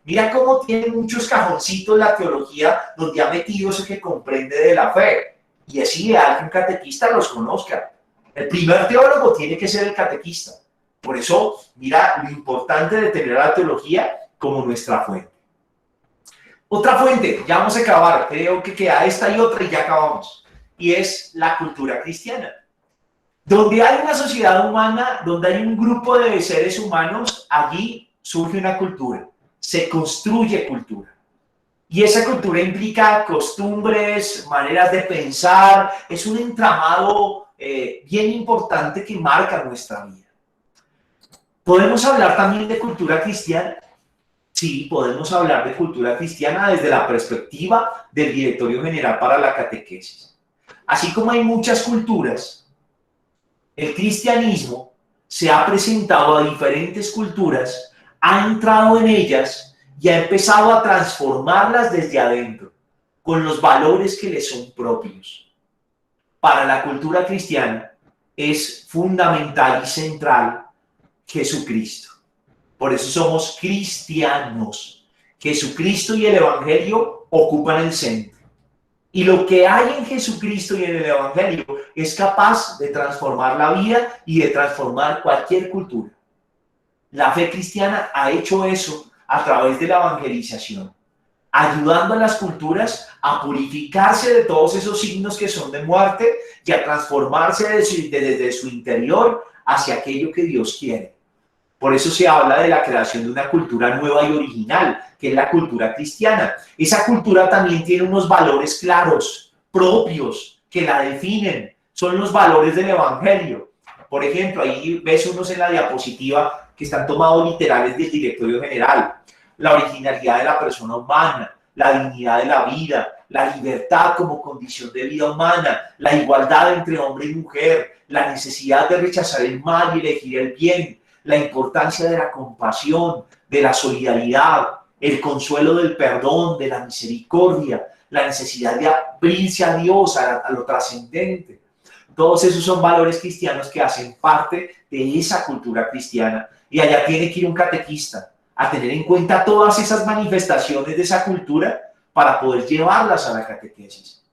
Mira cómo tiene muchos cajoncitos la teología donde ha metido eso que comprende de la fe. Y es ideal que un catequista los conozca. El primer teólogo tiene que ser el catequista. Por eso, mira lo importante de tener a la teología como nuestra fuente. Otra fuente, ya vamos a acabar, creo que queda esta y otra y ya acabamos. Y es la cultura cristiana. Donde hay una sociedad humana, donde hay un grupo de seres humanos, allí surge una cultura, se construye cultura. Y esa cultura implica costumbres, maneras de pensar, es un entramado bien importante que marca nuestra vida. ¿Podemos hablar también de cultura cristiana? Sí, podemos hablar de cultura cristiana desde la perspectiva del Directorio General para la Catequesis. Así como hay muchas culturas, el cristianismo se ha presentado a diferentes culturas, ha entrado en ellas y ha empezado a transformarlas desde adentro, con los valores que le son propios. Para la cultura cristiana es fundamental y central Jesucristo. Por eso somos cristianos. Jesucristo y el Evangelio ocupan el centro. Y lo que hay en Jesucristo y en el Evangelio es capaz de transformar la vida y de transformar cualquier cultura. La fe cristiana ha hecho eso a través de la evangelización, ayudando a las culturas a purificarse de todos esos signos que son de muerte y a transformarse desde su interior hacia aquello que Dios quiere. Por eso se habla de la creación de una cultura nueva y original, que es la cultura cristiana. Esa cultura también tiene unos valores claros, propios, que la definen. Son los valores del Evangelio. Por ejemplo, ahí ves unos en la diapositiva que están tomados literales del Directorio General. La originalidad de la persona humana, la dignidad de la vida, la libertad como condición de vida humana, la igualdad entre hombre y mujer, la necesidad de rechazar el mal y elegir el bien, la importancia de la compasión, de la solidaridad, el consuelo del perdón, de la misericordia, la necesidad de abrirse a Dios, a lo trascendente. Todos esos son valores cristianos que hacen parte de esa cultura cristiana. Y allá tiene que ir un catequista a tener en cuenta todas esas manifestaciones de esa cultura para poder llevarlas a la catequesis.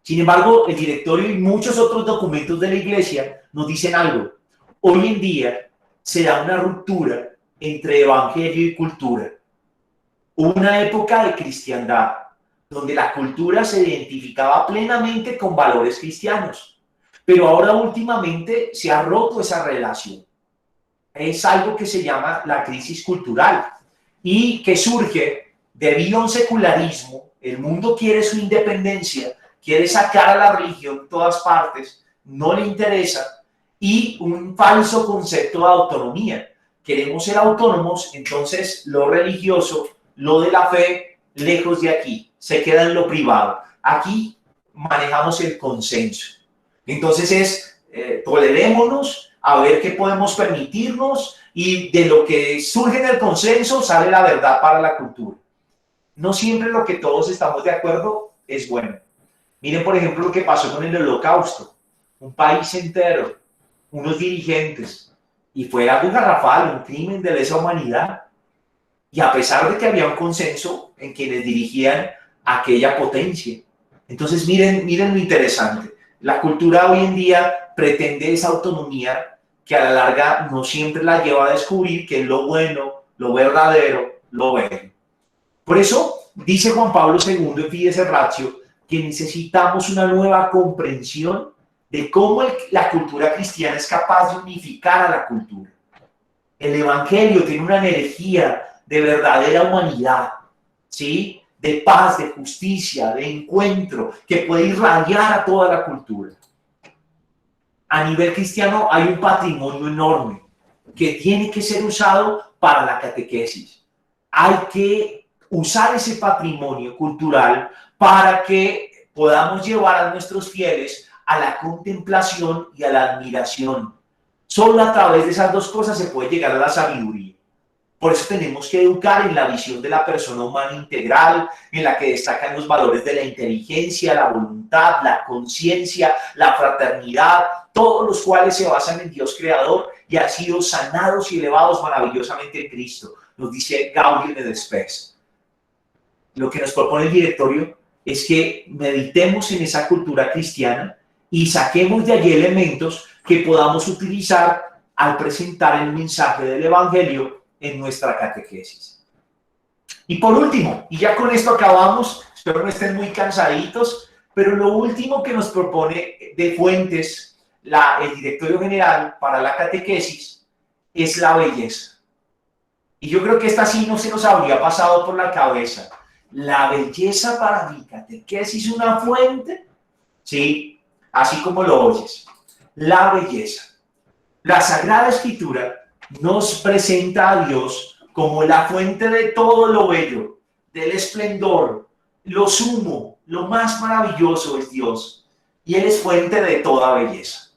Sin embargo, el directorio y muchos otros documentos de la Iglesia nos dicen algo. Hoy en día se da una ruptura entre evangelio y cultura. Hubo una época de cristiandad donde la cultura se identificaba plenamente con valores cristianos, pero ahora últimamente se ha roto esa relación. Es algo que se llama la crisis cultural y que surge debido a un secularismo. El mundo quiere su independencia, quiere sacar a la religión de todas partes, no le interesa, y un falso concepto de autonomía. Queremos ser autónomos, entonces lo religioso, lo de la fe, lejos de aquí, se queda en lo privado. Aquí manejamos el consenso. Entonces tolerémonos, a ver qué podemos permitirnos, y de lo que surge en el consenso sale la verdad para la cultura. No siempre lo que todos estamos de acuerdo es bueno. Miren, por ejemplo, lo que pasó con el Holocausto. Un país entero, unos dirigentes, y fue algo garrafal, un crimen de lesa humanidad. Y a pesar de que había un consenso en quienes dirigían aquella potencia. Entonces, miren lo interesante. La cultura hoy en día pretende esa autonomía que a la larga no siempre la lleva a descubrir qué es lo bueno, lo verdadero, lo bello. Por eso dice Juan Pablo II en Fides et Ratio que necesitamos una nueva comprensión de cómo la cultura cristiana es capaz de unificar a la cultura. El Evangelio tiene una energía de verdadera humanidad, ¿sí? De paz, de justicia, de encuentro, que puede irradiar a toda la cultura. A nivel cristiano hay un patrimonio enorme que tiene que ser usado para la catequesis. Hay que usar ese patrimonio cultural para que podamos llevar a nuestros fieles a la contemplación y a la admiración. Solo a través de esas dos cosas se puede llegar a la sabiduría. Por eso tenemos que educar en la visión de la persona humana integral, en la que destacan los valores de la inteligencia, la voluntad, la conciencia, la fraternidad, todos los cuales se basan en Dios creador y han sido sanados y elevados maravillosamente en Cristo. Nos dice Gaudium et Spes. Lo que nos propone el directorio es que meditemos en esa cultura cristiana y saquemos de allí elementos que podamos utilizar al presentar el mensaje del Evangelio en nuestra catequesis. Y por último, y ya con esto acabamos, espero no estén muy cansaditos, pero lo último que nos propone de fuentes el Directorio General para la Catequesis es la belleza. Y yo creo que esta sí no se nos habría pasado por la cabeza. La belleza para mi catequesis, una fuente, sí, así como lo oyes. La belleza. La Sagrada Escritura nos presenta a Dios como la fuente de todo lo bello, del esplendor, lo sumo, lo más maravilloso es Dios, y Él es fuente de toda belleza.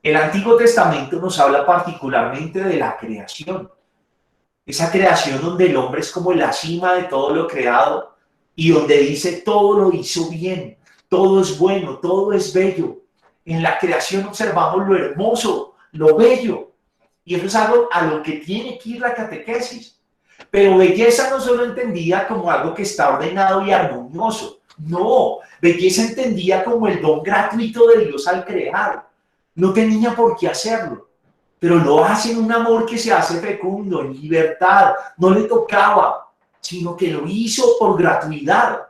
El Antiguo Testamento nos habla particularmente de la creación, esa creación donde el hombre es como la cima de todo lo creado y donde dice todo lo hizo bien, todo es bueno, todo es bello. En la creación observamos lo hermoso, lo bello, y eso es algo a lo que tiene que ir la catequesis. Pero belleza no solo entendía como algo que está ordenado y armonioso, no, belleza entendía como el don gratuito de Dios al crear. No tenía por qué hacerlo, pero lo hace en un amor que se hace fecundo, en libertad, no le tocaba, sino que lo hizo por gratuidad.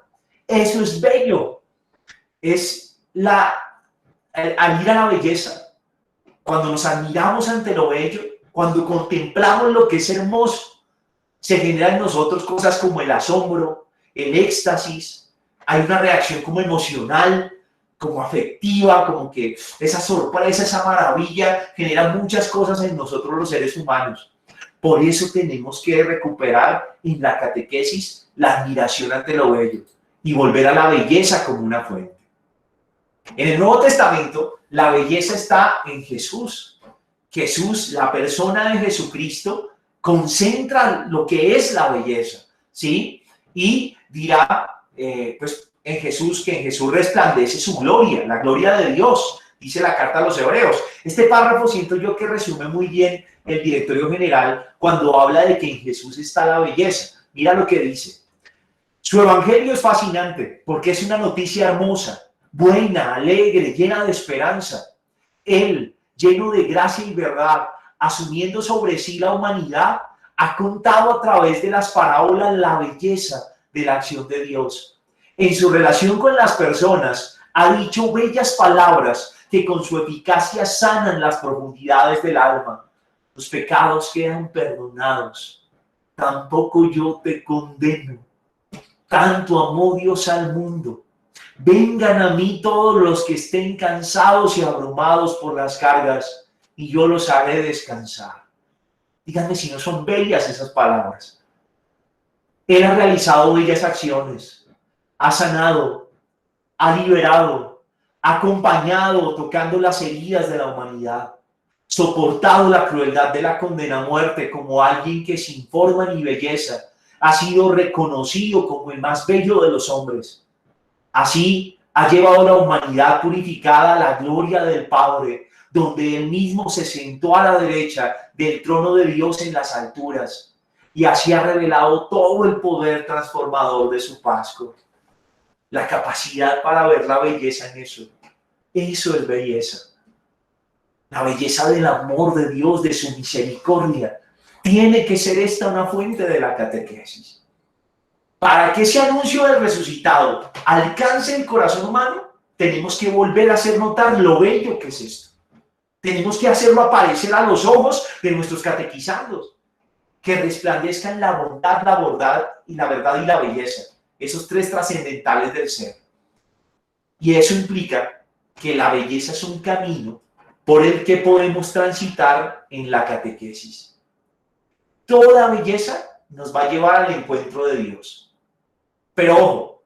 Eso es bello, es al ir a la belleza, cuando nos admiramos ante lo bello, cuando contemplamos lo que es hermoso, se generan en nosotros cosas como el asombro, el éxtasis, hay una reacción como emocional, como afectiva, como que esa sorpresa, esa maravilla genera muchas cosas en nosotros los seres humanos. Por eso tenemos que recuperar en la catequesis la admiración ante lo bello y volver a la belleza como una fuente. En el Nuevo Testamento, la belleza está en Jesús. Jesús, la persona de Jesucristo, concentra lo que es la belleza, ¿sí? Y dirá, pues, en Jesús, que en Jesús resplandece su gloria, la gloria de Dios, dice la carta a los Hebreos. Este párrafo siento yo que resume muy bien el directorio general cuando habla de que en Jesús está la belleza. Mira lo que dice. Su evangelio es fascinante porque es una noticia hermosa, buena, alegre, llena de esperanza. Él, lleno de gracia y verdad, asumiendo sobre sí la humanidad, ha contado a través de las parábolas la belleza de la acción de Dios. En su relación con las personas, ha dicho bellas palabras que con su eficacia sanan las profundidades del alma. Los pecados quedan perdonados. Tampoco yo te condeno. Tanto amó Dios al mundo. Vengan a mí todos los que estén cansados y abrumados por las cargas, y yo los haré descansar. Díganme si no son bellas esas palabras. Él ha realizado bellas acciones, ha sanado, ha liberado, ha acompañado tocando las heridas de la humanidad, soportado la crueldad de la condena a muerte como alguien que sin forma ni belleza ha sido reconocido como el más bello de los hombres. Así ha llevado a la humanidad purificada a la gloria del Padre, donde Él mismo se sentó a la derecha del trono de Dios en las alturas, y así ha revelado todo el poder transformador de su Pascua. La capacidad para ver la belleza en eso. Eso es belleza. La belleza del amor de Dios, de su misericordia. Tiene que ser esta una fuente de la catequesis. Para que ese anuncio del resucitado alcance el corazón humano, tenemos que volver a hacer notar lo bello que es esto. Tenemos que hacerlo aparecer a los ojos de nuestros catequizandos, que resplandezcan la bondad, la verdad y la belleza, esos tres trascendentales del ser. Y eso implica que la belleza es un camino por el que podemos transitar en la catequesis. Toda belleza nos va a llevar al encuentro de Dios. Pero ojo,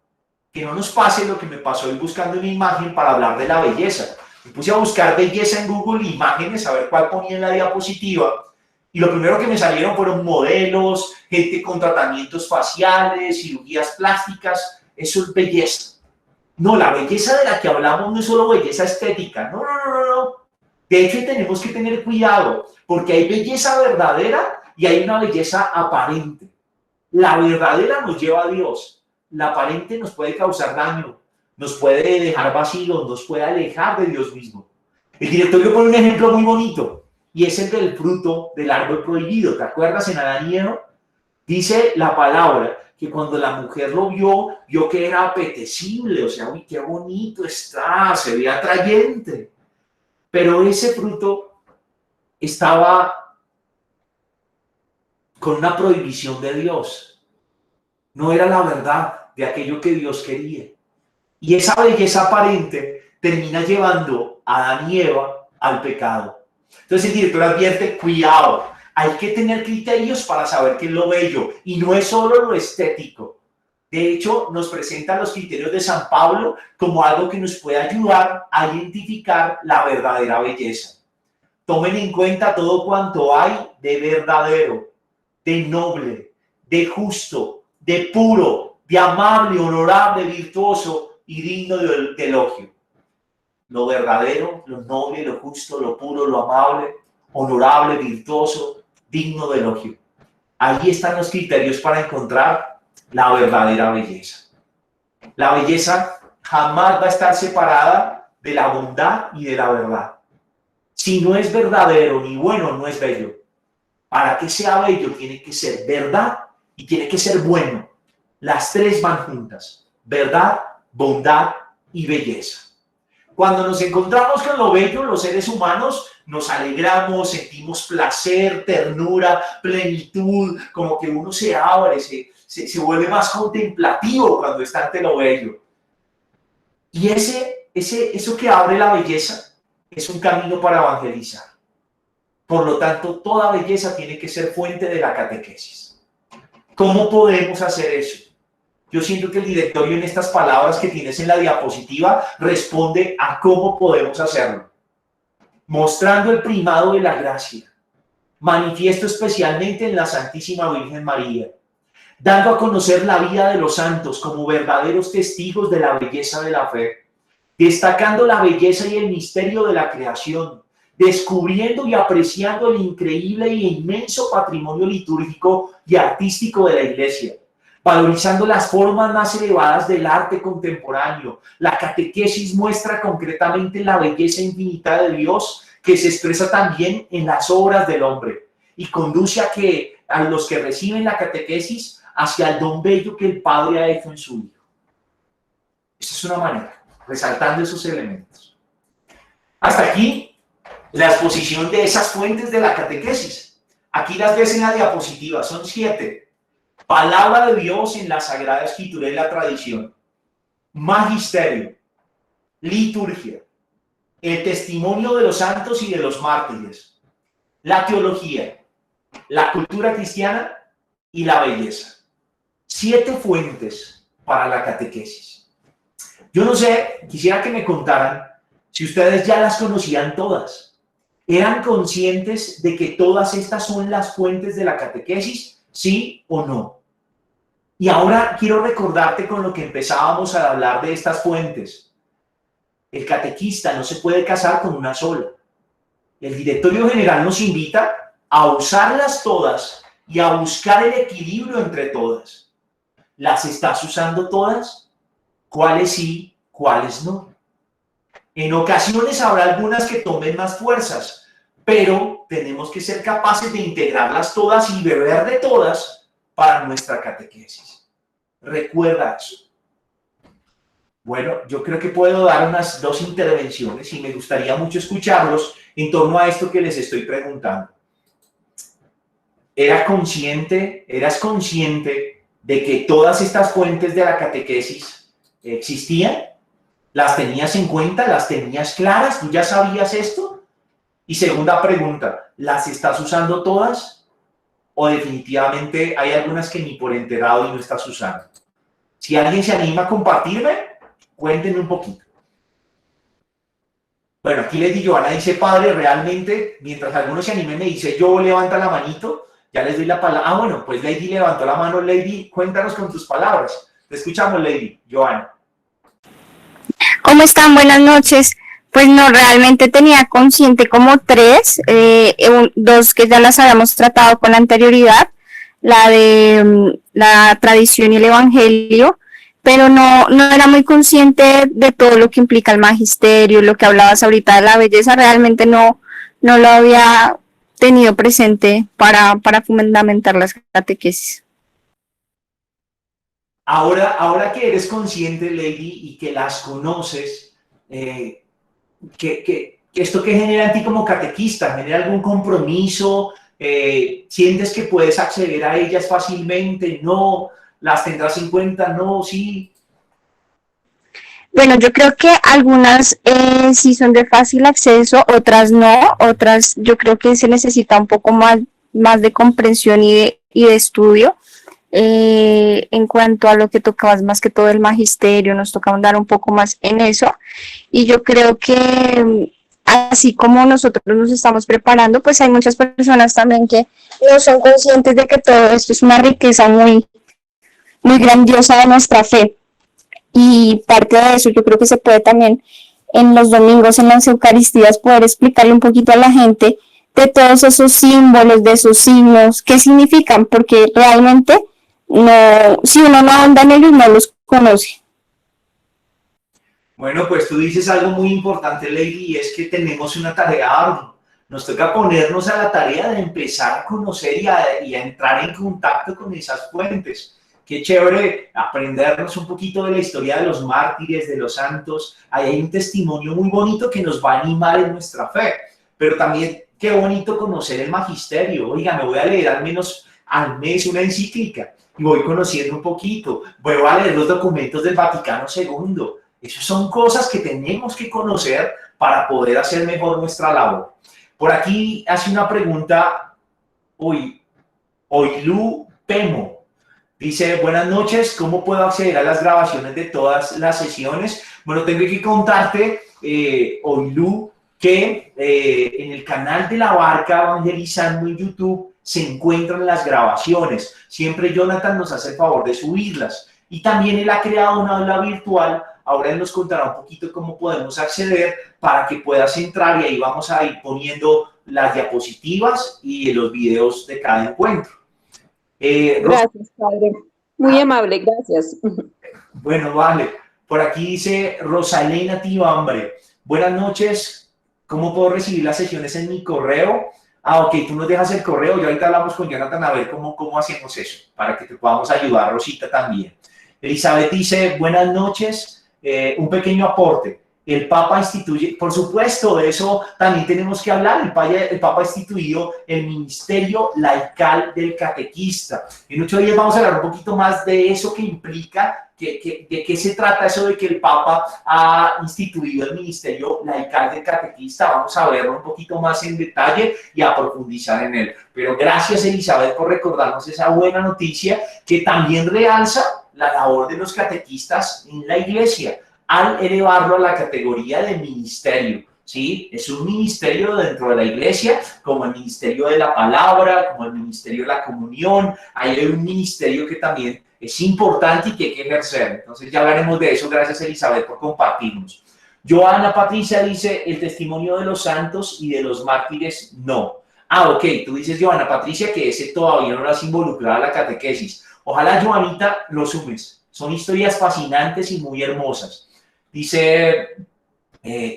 que no nos pase lo que me pasó hoy buscando una imagen para hablar de la belleza. Me puse a buscar belleza en Google, imágenes, a ver cuál ponía en la diapositiva. Y lo primero que me salieron fueron modelos, gente con tratamientos faciales, cirugías plásticas. Eso es belleza. No, la belleza de la que hablamos no es solo belleza estética. No, no, no, no, no. De hecho, tenemos que tener cuidado, porque hay belleza verdadera y hay una belleza aparente. La verdadera nos lleva a Dios. La aparente nos puede causar daño, nos puede dejar vacíos, nos puede alejar de Dios mismo. El directorio pone un ejemplo muy bonito, y es el del fruto del árbol prohibido. ¿Te acuerdas en Adán y Eva? Dice la palabra que cuando la mujer lo vio, vio que era apetecible, o sea, uy, qué bonito está, se ve atrayente. Pero ese fruto estaba con una prohibición de Dios. No era la verdad de aquello que Dios quería. Y esa belleza aparente termina llevando a Adán y Eva al pecado. Entonces el director advierte, cuidado, Hay que tener criterios para saber qué es lo bello y no es solo lo estético. De hecho, nos presentan los criterios de San Pablo como algo que nos puede ayudar a identificar la verdadera belleza. Tomen en cuenta todo cuanto hay de verdadero, de noble, de justo, de puro, de amable, honorable, virtuoso y digno de elogio. Lo verdadero, lo noble, lo justo, lo puro, lo amable, honorable, virtuoso, digno de elogio. Allí están los criterios para encontrar la verdadera belleza. La belleza jamás va a estar separada de la bondad y de la verdad. Si no es verdadero ni bueno, no es bello. Para que sea bello tiene que ser verdad y tiene que ser bueno. Las tres van juntas: verdad, bondad y belleza. Cuando nos encontramos con lo bello, los seres humanos nos alegramos, sentimos placer, ternura, plenitud, como que uno se abre, se vuelve más contemplativo cuando está ante lo bello. Y eso que abre la belleza es un camino para evangelizar. Por lo tanto, toda belleza tiene que ser fuente de la catequesis. ¿Cómo podemos hacer eso? Yo siento que el directorio en estas palabras que tienes en la diapositiva responde a cómo podemos hacerlo. Mostrando el primado de la gracia, manifiesto especialmente en la Santísima Virgen María, dando a conocer la vida de los santos como verdaderos testigos de la belleza de la fe, destacando la belleza y el misterio de la creación, descubriendo y apreciando el increíble e inmenso patrimonio litúrgico y artístico de la Iglesia, valorizando las formas más elevadas del arte contemporáneo. La catequesis muestra concretamente la belleza infinita de Dios que se expresa también en las obras del hombre y conduce a los que reciben la catequesis hacia el don bello que el Padre ha hecho en su Hijo. Esta es una manera, resaltando esos elementos. Hasta aquí la exposición de esas fuentes de la catequesis. Aquí las ves en la diapositiva, son 7. Palabra de Dios en la Sagrada Escritura y la tradición, magisterio, liturgia, el testimonio de los santos y de los mártires, la teología, la cultura cristiana y la belleza. 7 fuentes para la catequesis. Yo no sé, quisiera que me contaran si ustedes ya las conocían todas. ¿Eran conscientes de que todas estas son las fuentes de la catequesis? ¿Sí o no? Y ahora quiero recordarte con lo que empezábamos a hablar de estas fuentes. El catequista no se puede casar con una sola. El directorio general nos invita a usarlas todas y a buscar el equilibrio entre todas. ¿Las estás usando todas? ¿Cuáles sí, cuáles no? En ocasiones habrá algunas que tomen más fuerzas, pero tenemos que ser capaces de integrarlas todas y beber de todas para nuestra catequesis. Recuerda eso. Bueno, yo creo que puedo dar unas 2 intervenciones y me gustaría mucho escucharlos en torno a esto que les estoy preguntando. ¿Eras consciente de que todas estas fuentes de la catequesis existían? ¿Las tenías en cuenta? ¿Las tenías claras? ¿Tú ya sabías esto? Y segunda pregunta, ¿las estás usando todas? ¿O definitivamente hay algunas que ni por enterado y no estás usando? Si alguien se anima a compartirme, cuéntenme un poquito. Bueno, aquí Lady Joana dice, padre, realmente, mientras algunos se animen, me dice, yo levanta la manito, ya les doy la palabra. Ah, bueno, pues Lady levantó la mano. Lady, cuéntanos con tus palabras. Te escuchamos, Lady Joana. ¿Cómo están? Buenas noches. Pues no, realmente tenía consciente como 3, 2 que ya las habíamos tratado con anterioridad, la de la tradición y el evangelio, pero no era muy consciente de todo lo que implica el magisterio, lo que hablabas ahorita de la belleza, realmente no lo había tenido presente para fundamentar las catequesis. Ahora que eres consciente, Lady, y que las conoces, que esto que genera en ti como catequista, genera algún compromiso, sientes que puedes acceder a ellas fácilmente, no, las tendrás en cuenta, no, sí. Bueno, yo creo que algunas sí son de fácil acceso, otras no, otras yo creo que se necesita un poco más más de comprensión y de estudio. En cuanto a lo que tocabas más que todo el magisterio, nos toca andar un poco más en eso. Y yo creo que así como nosotros nos estamos preparando, pues hay muchas personas también que no son conscientes de que todo esto es una riqueza muy grandiosa de nuestra fe. Y parte de eso yo creo que se puede también en los domingos, en las Eucaristías, poder explicarle un poquito a la gente de todos esos símbolos, de esos signos, qué significan, porque realmente no, si uno no anda en ellos, no los conoce. Bueno, pues tú dices algo muy importante, Lady, y es que tenemos una tarea ardua. Nos toca ponernos a la tarea de empezar a conocer y a entrar en contacto con esas fuentes. Qué chévere aprendernos un poquito de la historia de los mártires, de los santos. Ahí hay un testimonio muy bonito que nos va a animar en nuestra fe. Pero también qué bonito conocer el magisterio. Oiga, me voy a leer al menos al mes una encíclica y voy conociendo un poquito. Voy a leer los documentos del Vaticano II. Esas son cosas que tenemos que conocer para poder hacer mejor nuestra labor. Por aquí hace una pregunta Oilu Pemo. Dice, buenas noches, ¿cómo puedo acceder a las grabaciones de todas las sesiones? Bueno, tengo que contarte, Oilu, que en el canal de La Barca Evangelizando en YouTube se encuentran las grabaciones. Siempre Jonathan nos hace el favor de subirlas. Y también él ha creado una aula virtual. Ahora él nos contará un poquito cómo podemos acceder para que puedas entrar y ahí vamos a ir poniendo las diapositivas y los videos de cada encuentro. Gracias, padre. Muy amable, gracias. Bueno, vale. Por aquí dice Rosalena Tibambre. Buenas noches. ¿Cómo puedo recibir las sesiones en mi correo? Ah, ok, tú nos dejas el correo. Y ahorita hablamos con Jonathan a ver cómo hacemos eso, para que te podamos ayudar, Rosita, también. Elizabeth dice, buenas noches. Un pequeño aporte. El Papa instituye, por supuesto, de eso también tenemos que hablar. El Papa ha instituido el ministerio laical del catequista. En 8 días vamos a hablar un poquito más de eso que implica, de qué se trata eso de que el Papa ha instituido el ministerio laical del catequista. Vamos a verlo un poquito más en detalle y a profundizar en él. Pero gracias, Elizabeth, por recordarnos esa buena noticia que también realza la labor de los catequistas en la iglesia, al elevarlo a la categoría de ministerio, ¿sí? Es un ministerio dentro de la iglesia, como el ministerio de la palabra, como el ministerio de la comunión. Ahí hay un ministerio que también es importante y que hay que ejercer. Entonces ya hablaremos de eso. Gracias, Elizabeth, por compartirnos. Joana Patricia dice, el testimonio de los santos y de los mártires, no. Ah, ok, tú dices, Joana Patricia, que ese todavía no lo has involucrado a la catequesis. Ojalá, Joanita, lo sumes. Son historias fascinantes y muy hermosas. Dice,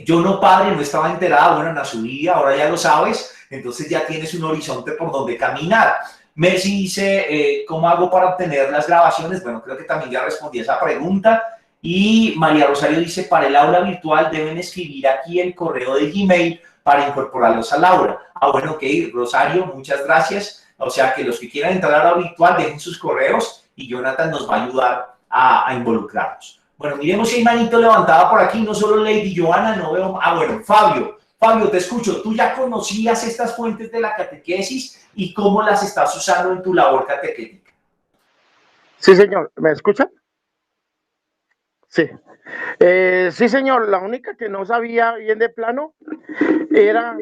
yo no, padre, no estaba enterada. Bueno, en su vida, ahora ya lo sabes. Entonces ya tienes un horizonte por donde caminar. Mercy dice, ¿cómo hago para obtener las grabaciones? Bueno, creo que también ya respondí a esa pregunta. Y María Rosario dice, para el aula virtual deben escribir aquí el correo de Gmail para incorporarlos al aula. Ah, bueno, ok, Rosario, muchas gracias. O sea, que los que quieran entrar a la virtual dejen sus correos y Jonathan nos va a ayudar a involucrarnos. Bueno, miremos si hay manito levantada por aquí, no solo Lady Joana, no veo... Ah, bueno, Fabio, te escucho. ¿Tú ya conocías estas fuentes de la catequesis y cómo las estás usando en tu labor catequética? Sí, señor. ¿Me escuchan? Sí. Sí, señor. La única que no sabía bien de plano era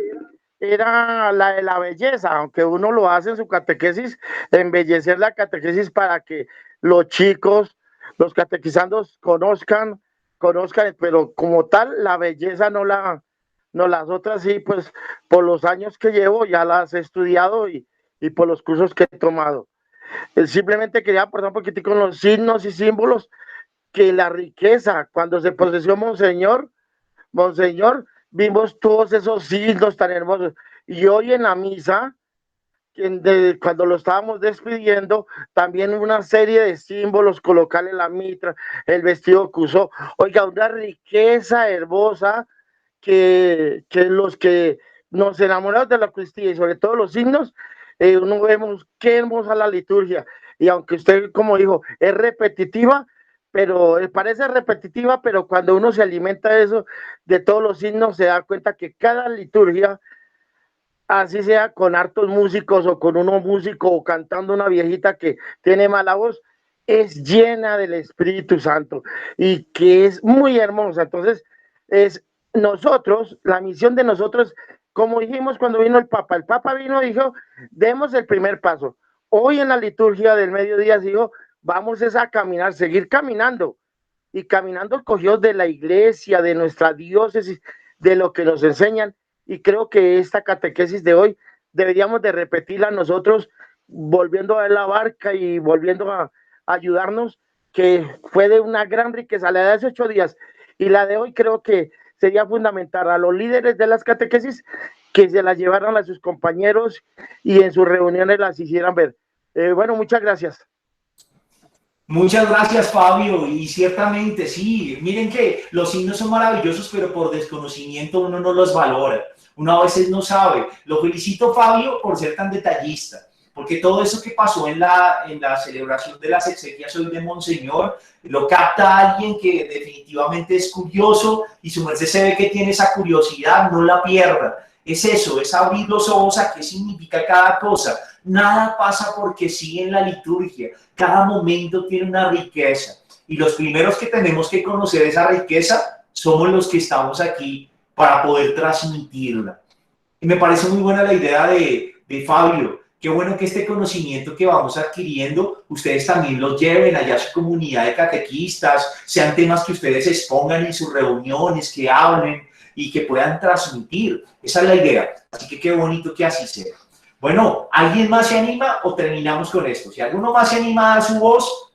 la de la belleza, aunque uno lo hace en su catequesis, embellecer la catequesis para que los chicos, los catequizandos conozcan, pero como tal, la belleza no las otras sí, pues por los años que llevo ya las he estudiado y por los cursos que he tomado. Simplemente quería aportar un poquitico con los signos y símbolos, que la riqueza, cuando se procesió Monseñor, vimos todos esos signos tan hermosos. Y hoy en la misa, cuando lo estábamos despidiendo, también una serie de símbolos, colocarle la mitra, el vestido que usó. Oiga, una riqueza hermosa que los que nos enamoramos de la Eucaristía y sobre todo los signos, uno vemos qué hermosa la liturgia. Y aunque usted, como dijo, es repetitiva, pero parece repetitiva, pero cuando uno se alimenta de eso, de todos los signos, se da cuenta que cada liturgia así sea con hartos músicos o con uno músico o cantando una viejita que tiene mala voz, es llena del Espíritu Santo y que es muy hermosa. Entonces, es nosotros, la misión de nosotros, como dijimos cuando vino el Papa vino y dijo, demos el primer paso. Hoy en la liturgia del mediodía dijo, vamos es a caminar, seguir caminando y caminando cogidos de la iglesia, de nuestra diócesis, de lo que nos enseñan. Y creo que esta catequesis de hoy deberíamos de repetirla nosotros, volviendo a ver la barca y volviendo a ayudarnos, que fue de una gran riqueza la de hace 8 días. Y la de hoy creo que sería fundamental a los líderes de las catequesis que se las llevaran a sus compañeros y en sus reuniones las hicieran ver. Bueno, muchas gracias. Muchas gracias, Fabio, y ciertamente sí, miren que los signos son maravillosos, pero por desconocimiento uno no los valora, uno a veces no sabe. Lo felicito, Fabio, por ser tan detallista, porque todo eso que pasó en la celebración de las exequias hoy de Monseñor, lo capta alguien que definitivamente es curioso y su merced se ve que tiene esa curiosidad, no la pierda. Es eso, es abrir los ojos a qué significa cada cosa. Nada pasa porque sí en la liturgia. Cada momento tiene una riqueza. Y los primeros que tenemos que conocer esa riqueza somos los que estamos aquí para poder transmitirla. Y me parece muy buena la idea de Fabio. Qué bueno que este conocimiento que vamos adquiriendo, ustedes también los lleven allá a su comunidad de catequistas, sean temas que ustedes expongan en sus reuniones, que hablen y que puedan transmitir. Esa es la idea. Así que qué bonito que así sea. Bueno, ¿alguien más se anima o terminamos con esto? Si alguno más se anima a dar su voz,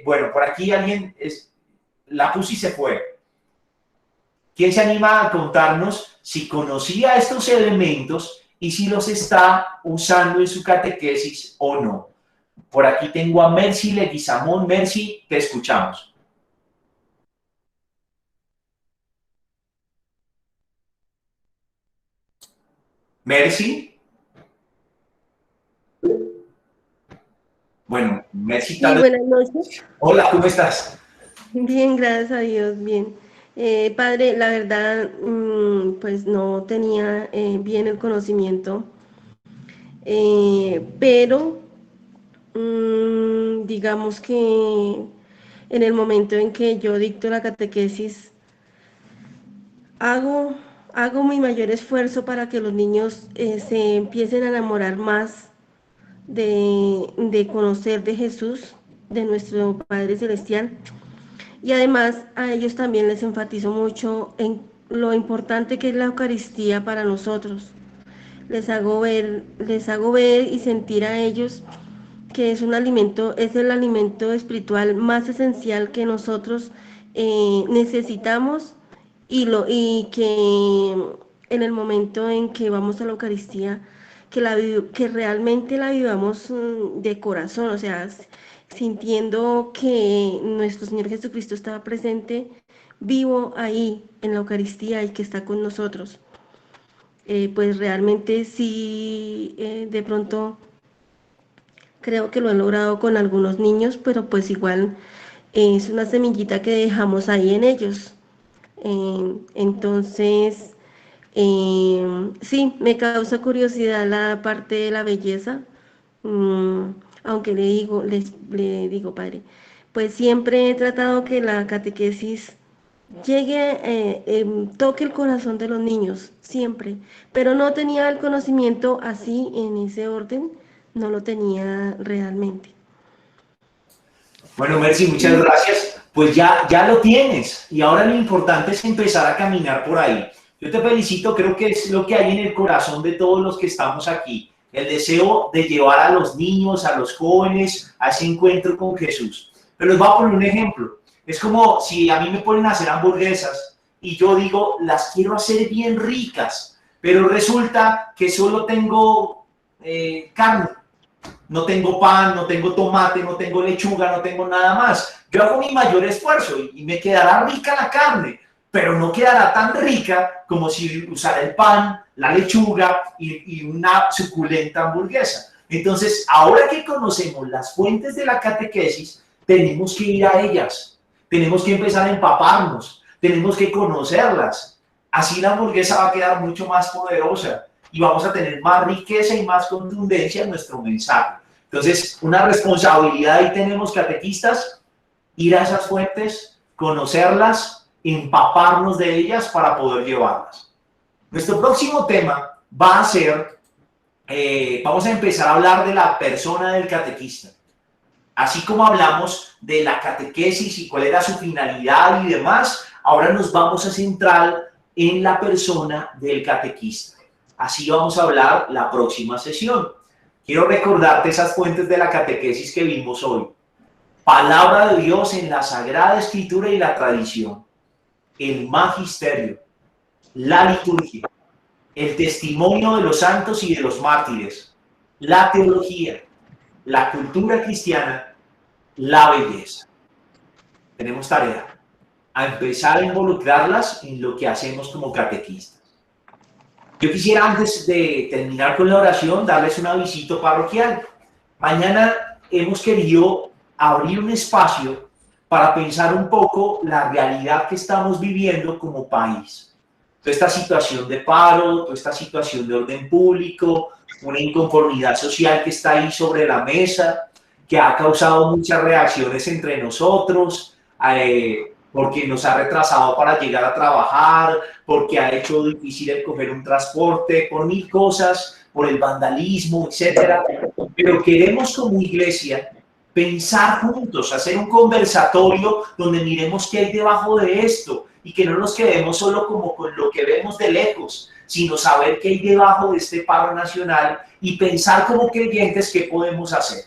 bueno, por aquí alguien la puso y se fue. ¿Quién se anima a contarnos si conocía estos elementos y si los está usando en su catequesis o no? Por aquí tengo a Mercy Leguizamón. Mercy, te escuchamos. Mercy. Bueno, Mercy. Sí, buenas noches. Hola, ¿cómo estás? Bien, gracias a Dios, bien. Padre, la verdad, pues no tenía bien el conocimiento, pero digamos que en el momento en que yo dicto la catequesis, hago, hago mi mayor esfuerzo para que los niños se empiecen a enamorar más de conocer de Jesús, de nuestro Padre Celestial. Y además a ellos también les enfatizo mucho en lo importante que es la Eucaristía para nosotros. Les hago ver y sentir a ellos que es un alimento, es el alimento espiritual más esencial que nosotros necesitamos y que en el momento en que vamos a la Eucaristía, que realmente la vivamos de corazón, o sea, sintiendo que nuestro Señor Jesucristo estaba presente, vivo ahí en la Eucaristía y que está con nosotros. Pues realmente sí, de pronto creo que lo he logrado con algunos niños, pero pues igual es una semillita que dejamos ahí en ellos. Entonces, sí, me causa curiosidad la parte de la belleza, aunque le digo, padre, pues siempre he tratado que la catequesis llegue, toque el corazón de los niños, siempre, pero no tenía el conocimiento así, en ese orden, no lo tenía realmente. Bueno, Mercy, muchas gracias. Pues ya lo tienes y ahora lo importante es empezar a caminar por ahí. Yo te felicito, creo que es lo que hay en el corazón de todos los que estamos aquí, el deseo de llevar a los niños, a los jóvenes, a ese encuentro con Jesús. Pero les voy a poner un ejemplo. Es como si a mí me ponen a hacer hamburguesas y yo digo, las quiero hacer bien ricas, pero resulta que solo tengo carne. No tengo pan, no tengo tomate, no tengo lechuga, no tengo nada más. Yo hago mi mayor esfuerzo y me quedará rica la carne, pero no quedará tan rica como si usara el pan, la lechuga y una suculenta hamburguesa. Entonces, ahora que conocemos las fuentes de la catequesis, tenemos que ir a ellas, tenemos que empezar a empaparnos, tenemos que conocerlas. Así la hamburguesa va a quedar mucho más poderosa y vamos a tener más riqueza y más contundencia en nuestro mensaje. Entonces, una responsabilidad ahí tenemos, catequistas, ir a esas fuentes, conocerlas, empaparnos de ellas para poder llevarlas. Nuestro próximo tema va a ser, vamos a empezar a hablar de la persona del catequista. Así como hablamos de la catequesis y cuál era su finalidad y demás, ahora nos vamos a centrar en la persona del catequista. Así vamos a hablar la próxima sesión. Quiero recordarte esas fuentes de la catequesis que vimos hoy. Palabra de Dios en la Sagrada Escritura y la tradición, el magisterio, la liturgia, el testimonio de los santos y de los mártires, la teología, la cultura cristiana, la belleza. Tenemos tarea, a empezar a involucrarlas en lo que hacemos como catequistas. Yo quisiera, antes de terminar con la oración, darles un avisito parroquial. Mañana hemos querido abrir un espacio para pensar un poco la realidad que estamos viviendo como país. Toda esta situación de paro, toda esta situación de orden público, una inconformidad social que está ahí sobre la mesa, que ha causado muchas reacciones entre nosotros, porque nos ha retrasado para llegar a trabajar, porque ha hecho difícil el coger un transporte, por mil cosas, por el vandalismo, etcétera. Pero queremos como iglesia pensar juntos, hacer un conversatorio donde miremos qué hay debajo de esto y que no nos quedemos solo como con lo que vemos de lejos, sino saber qué hay debajo de este paro nacional y pensar como creyentes qué podemos hacer.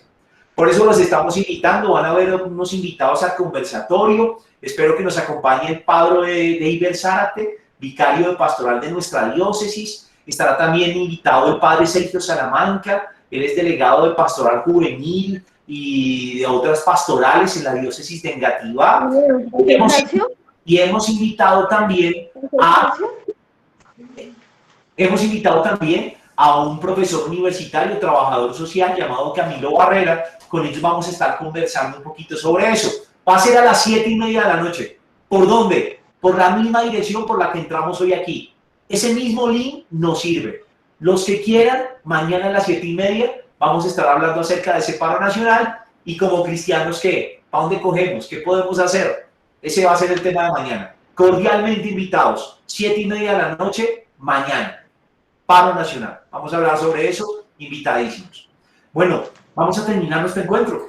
Por eso los estamos invitando, van a haber unos invitados al conversatorio. Espero que nos acompañe el padre de Iber Zárate, vicario de pastoral de nuestra diócesis. Estará también invitado el padre Sergio Salamanca, él es delegado de pastoral juvenil y de otras pastorales en la diócesis de Engativá. Y hemos invitado también a un profesor universitario, trabajador social llamado Camilo Barrera. Con ellos vamos a estar conversando un poquito sobre eso. Va a ser a las 7:30 de la noche. ¿Por dónde? Por la misma dirección por la que entramos hoy aquí. Ese mismo link nos sirve. Los que quieran, mañana a las 7:30 vamos a estar hablando acerca de ese paro nacional y como cristianos, ¿qué? ¿Para dónde cogemos? ¿Qué podemos hacer? Ese va a ser el tema de mañana. Cordialmente invitados, 7:30 de la noche, mañana. Paro nacional. Vamos a hablar sobre eso, invitadísimos. Bueno, vamos a terminar nuestro encuentro.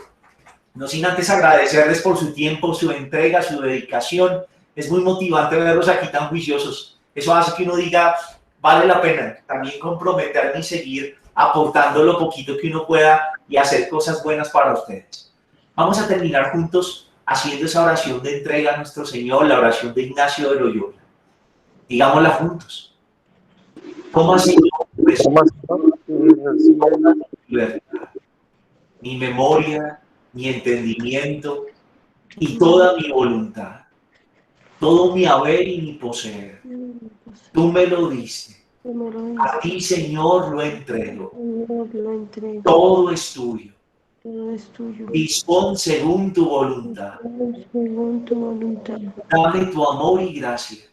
No sin antes agradecerles por su tiempo, su entrega, su dedicación. Es muy motivante verlos aquí tan juiciosos. Eso hace que uno diga, vale la pena también comprometerme y seguir aportando lo poquito que uno pueda y hacer cosas buenas para ustedes. Vamos a terminar juntos haciendo esa oración de entrega a nuestro Señor, la oración de Ignacio de Loyola. Digámosla juntos. ¿Cómo así? Mi memoria, mi entendimiento y toda mi voluntad, todo mi haber y mi poseer. Tú me lo diste. A ti, Señor, lo entrego. Todo es tuyo. Dispón según tu voluntad. Dame tu amor y gracia,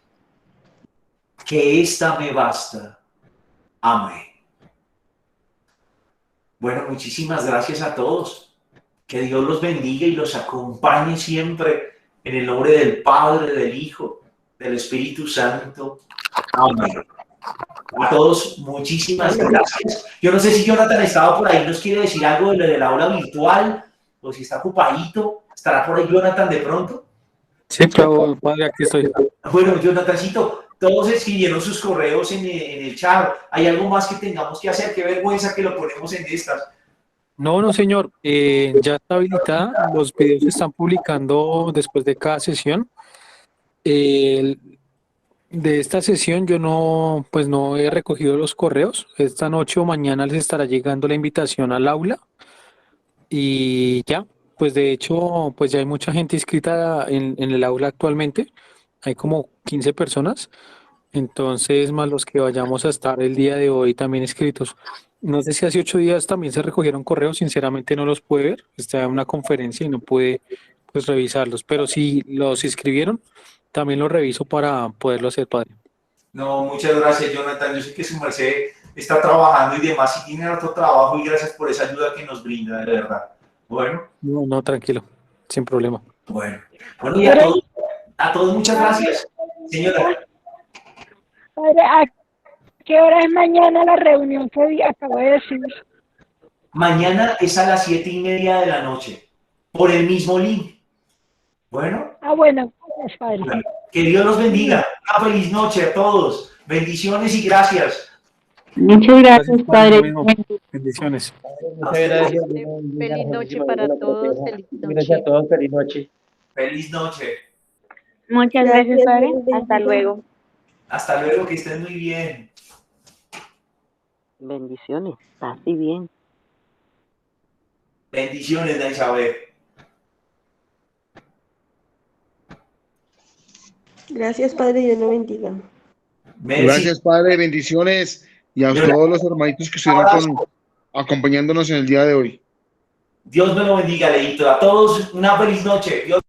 que esta me basta. Amén. Bueno, muchísimas gracias a todos. Que Dios los bendiga y los acompañe siempre en el nombre del Padre, del Hijo, del Espíritu Santo. Amén. A todos, muchísimas gracias. Yo no sé si Jonathan estaba por ahí, nos quiere decir algo de lo del aula virtual, o si está ocupadito. ¿Estará por ahí Jonathan de pronto? Sí, claro, padre, aquí estoy. Bueno, Jonathancito, todos escribieron sus correos en el chat. ¿Hay algo más que tengamos que hacer? Qué vergüenza que lo ponemos en estas. No, señor, ya está habilitada. Los videos se están publicando después de cada sesión. De esta sesión yo no he recogido los correos. Esta noche o mañana les estará llegando la invitación al aula. Y ya, pues de hecho, pues ya hay mucha gente inscrita en el aula actualmente. Hay como 15 personas. Entonces, más los que vayamos a estar el día de hoy también inscritos. No sé si hace 8 días también se recogieron correos, sinceramente no los pude ver. Estaba en una conferencia y no pude pues revisarlos. Pero si los inscribieron, también los reviso para poderlo hacer, padre. No, muchas gracias, Jonathan. Yo sé que su merced está trabajando y demás, y tiene harto trabajo, y gracias por esa ayuda que nos brinda, de verdad. Bueno. No, no, tranquilo, sin problema. Bueno, y a todos muchas gracias, señora. Padre, ¿a qué hora es mañana la reunión que acabo de decir? Mañana es a las 7:30 de la noche, por el mismo link. Bueno. Bueno, gracias, Padre. Bueno, que Dios los bendiga. Una feliz noche a todos. Bendiciones y gracias. Muchas gracias, Padre. Bendiciones. Muchas gracias. Feliz noche para todos. Feliz noche. Gracias a todos. Feliz noche. Feliz noche. Muchas gracias, Padre. Hasta luego. Hasta luego, que estén muy bien. Bendiciones, así bien. Bendiciones, da Isabel. Gracias, Padre, Dios lo bendiga. Gracias, Padre, bendiciones, y a todos los hermanitos que estuvieron acompañándonos en el día de hoy. Dios me lo bendiga, Leito. A todos una feliz noche. Dios